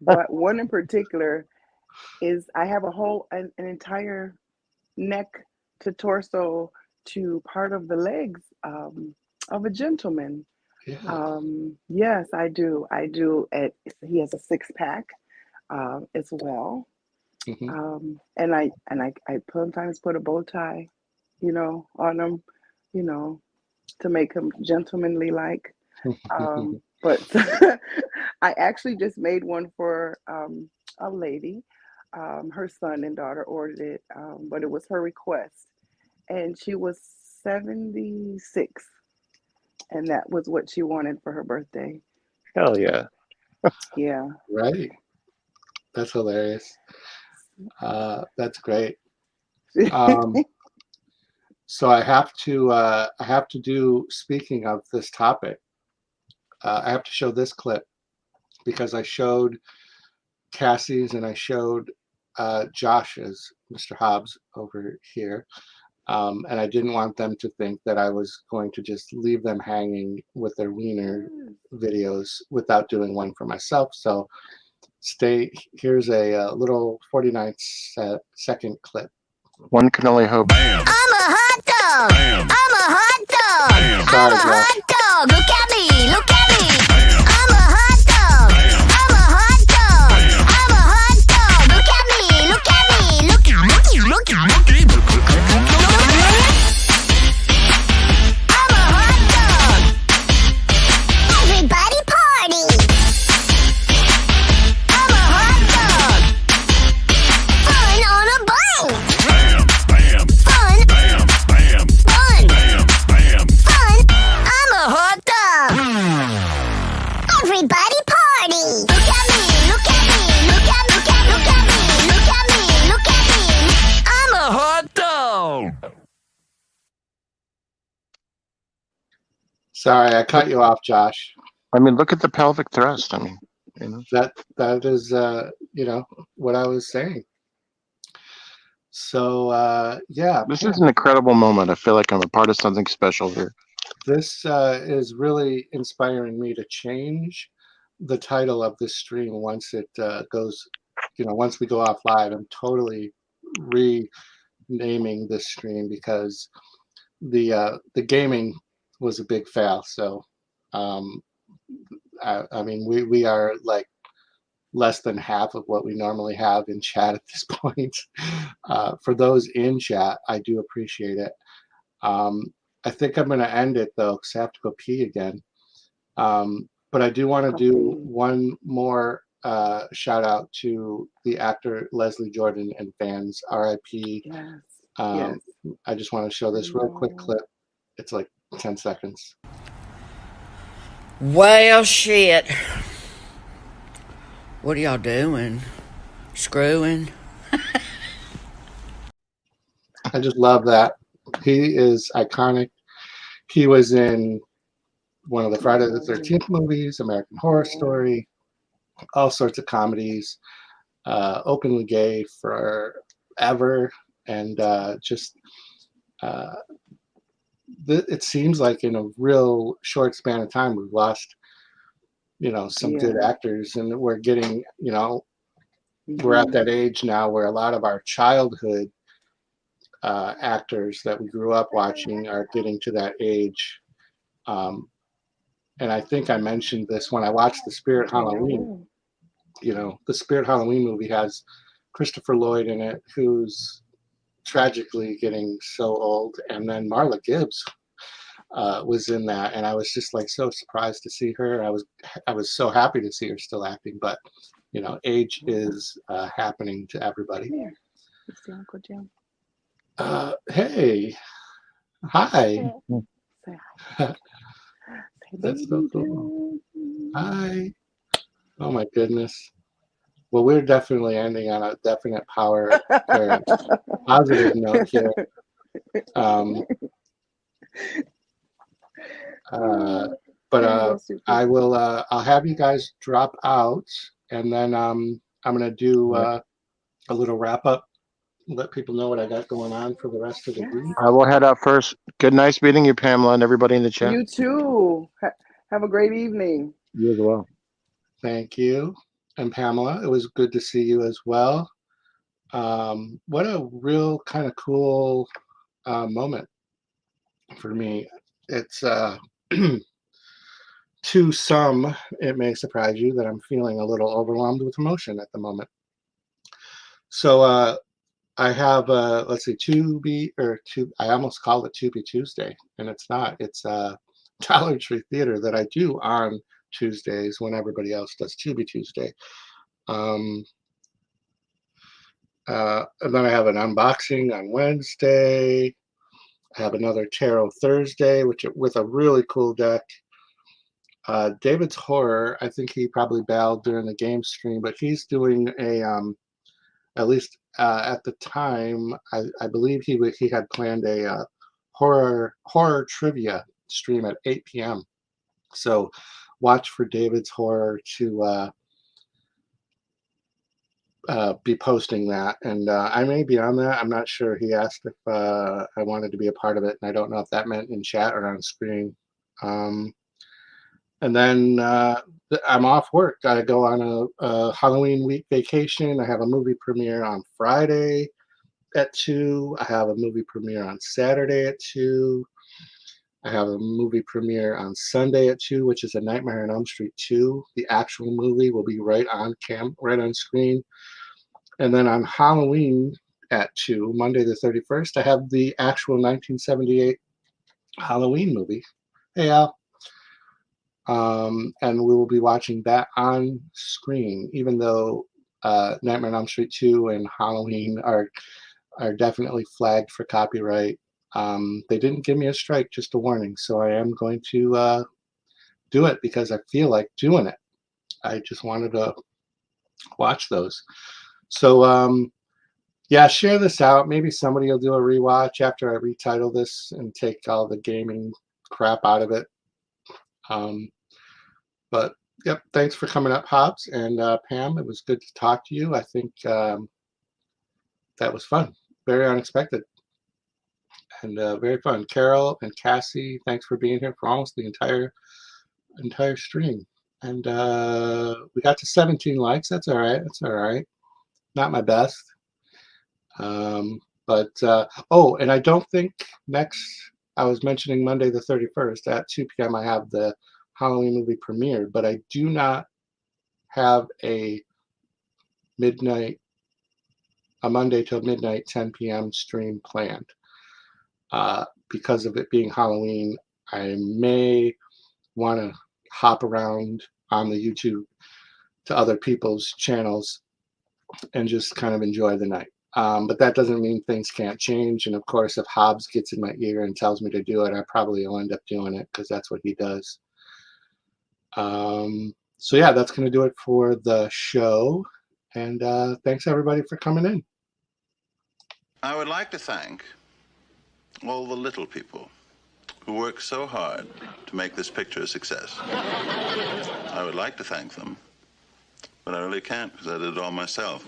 But one in particular is I have an entire neck to torso to part of the legs of a gentleman. Yeah. Yes, I do. He has a 6-pack as well. Mm-hmm. And I sometimes put a bow tie, on him, to make him gentlemanly like. But I actually just made one for a lady. Her son and daughter ordered it, but it was her request, and she was 76, and that was what she wanted for her birthday. Hell yeah. Yeah. Right. That's hilarious. That's great. So I have to do, speaking of this topic, I have to show this clip, because I showed Cassie's and I showed Josh's, Mr. Hobbs over here, and I didn't want them to think that I was going to just leave them hanging with their wiener videos without doing one for myself. So here's a little 49-second clip. One can only hope. I'm a hot dog. I'm a hot dog. I'm a hot dog. Look at me. Look at me. I'm a hot dog. I'm a hot dog. I'm a hot dog. Look at me. Look at me. Look at me. Look at me. I'm a hot dog. Everybody party. I'm a hot dog. Fun on a bike. Fun. I'm a hot dog. Everybody party. Look at me. Look at me. Look at look at look at me. Look at me. Look at me. I'm a hot dog. Sorry, I cut you off, Josh. I mean, look at the pelvic thrust. I mean, that is what I was saying. So yeah, this is an incredible moment. I feel like I'm a part of something special here. This is really inspiring me to change the title of this stream once it goes, once we go off live. I'm totally renaming this stream, because the gaming was a big fail. So I mean, we are like less than half of what we normally have in chat at this point. For those in chat, I do appreciate it. I think I'm going to end it though, because I have to go pee again. But I do want to do one more shout out to the actor Leslie Jordan and fans. R.I.P. Yes. I just want to show this real quick clip. It's like 10 seconds. Well, shit. What are y'all doing? Screwing? I just love that. He is iconic. He was in one of the Friday the 13th movies, American Horror Story, all sorts of comedies, openly gay forever, and it seems like in a real short span of time we've lost, some good actors, and we're getting, we're at that age now where a lot of our childhood actors that we grew up watching are getting to that age. And I think I mentioned this when I watched The Spirit Halloween. The Spirit Halloween movie has Christopher Lloyd in it, who's tragically getting so old, and then Marla Gibbs was in that, and I was just like so surprised to see her. I was so happy to see her still acting, but age is happening to everybody. Here, see Uncle Jim. Hey, hi. Say hi. That's so cool. Hi. Oh my goodness. Well, we're definitely ending on a definite power or positive note here. But I will. I'll have you guys drop out, and then I'm gonna do a little wrap up. Let people know what I got going on for the rest of the week. I will head out first. Good, nice meeting you, Pamela, and everybody in the chat. You too. Have a great evening. You as well. Thank you. And Pamela, it was good to see you as well. What a real kind of cool moment for me. It's to some, it may surprise you that I'm feeling a little overwhelmed with emotion at the moment. So I have let's see, I almost called it To Be Tuesday, and it's not. It's Dollar Tree Theater that I do on Tuesdays when everybody else does To Be Tuesday. And then I have an unboxing on Wednesday. I have another Tarot Thursday, with a really cool deck. David's Horror, I think he probably bailed during the game stream, but he's doing a, at least at the time, I believe he had planned a horror trivia stream at 8 p.m. So watch for David's Horror to be posting that, and I may be on that. I'm not sure. He asked if I wanted to be a part of it, and I don't know if that meant in chat or on screen. And then I'm off work. I go on a Halloween week vacation. I have a movie premiere on Friday at 2. I have a movie premiere on Saturday at 2. I have a movie premiere on Sunday at 2, which is A Nightmare on Elm Street 2. The actual movie will be right on screen. And then on Halloween at 2, Monday the 31st, I have the actual 1978 Halloween movie. Hey, Al. And we will be watching that on screen, even though Nightmare on Elm Street 2 and Halloween are definitely flagged for copyright. They didn't give me a strike, just a warning. So I am going to do it because I feel like doing it. I just wanted to watch those. So, yeah, share this out. Maybe somebody will do a rewatch after I retitle this and take all the gaming crap out of it. But, yep, thanks for coming up, Hobbs. And Pam, it was good to talk to you. I think that was fun. Very unexpected. And very fun. Carol and Cassie, thanks for being here for almost the entire stream. And we got to 17 likes. That's all right. That's all right. Not my best. But and I don't think I was mentioning Monday the 31st at 2 p.m. I have the Halloween movie premiere, but I do not have a Monday till midnight 10 p.m. stream planned. Because of it being Halloween, I may want to hop around on the YouTube to other people's channels and just kind of enjoy the night. But that doesn't mean things can't change. And of course, if Hobbs gets in my ear and tells me to do it, I probably will end up doing it because that's what he does. So yeah, that's going to do it for the show. And thanks everybody for coming in. I would like to thank all the little people who work so hard to make this picture a success. I would like to thank them, but I really can't because I did it all myself.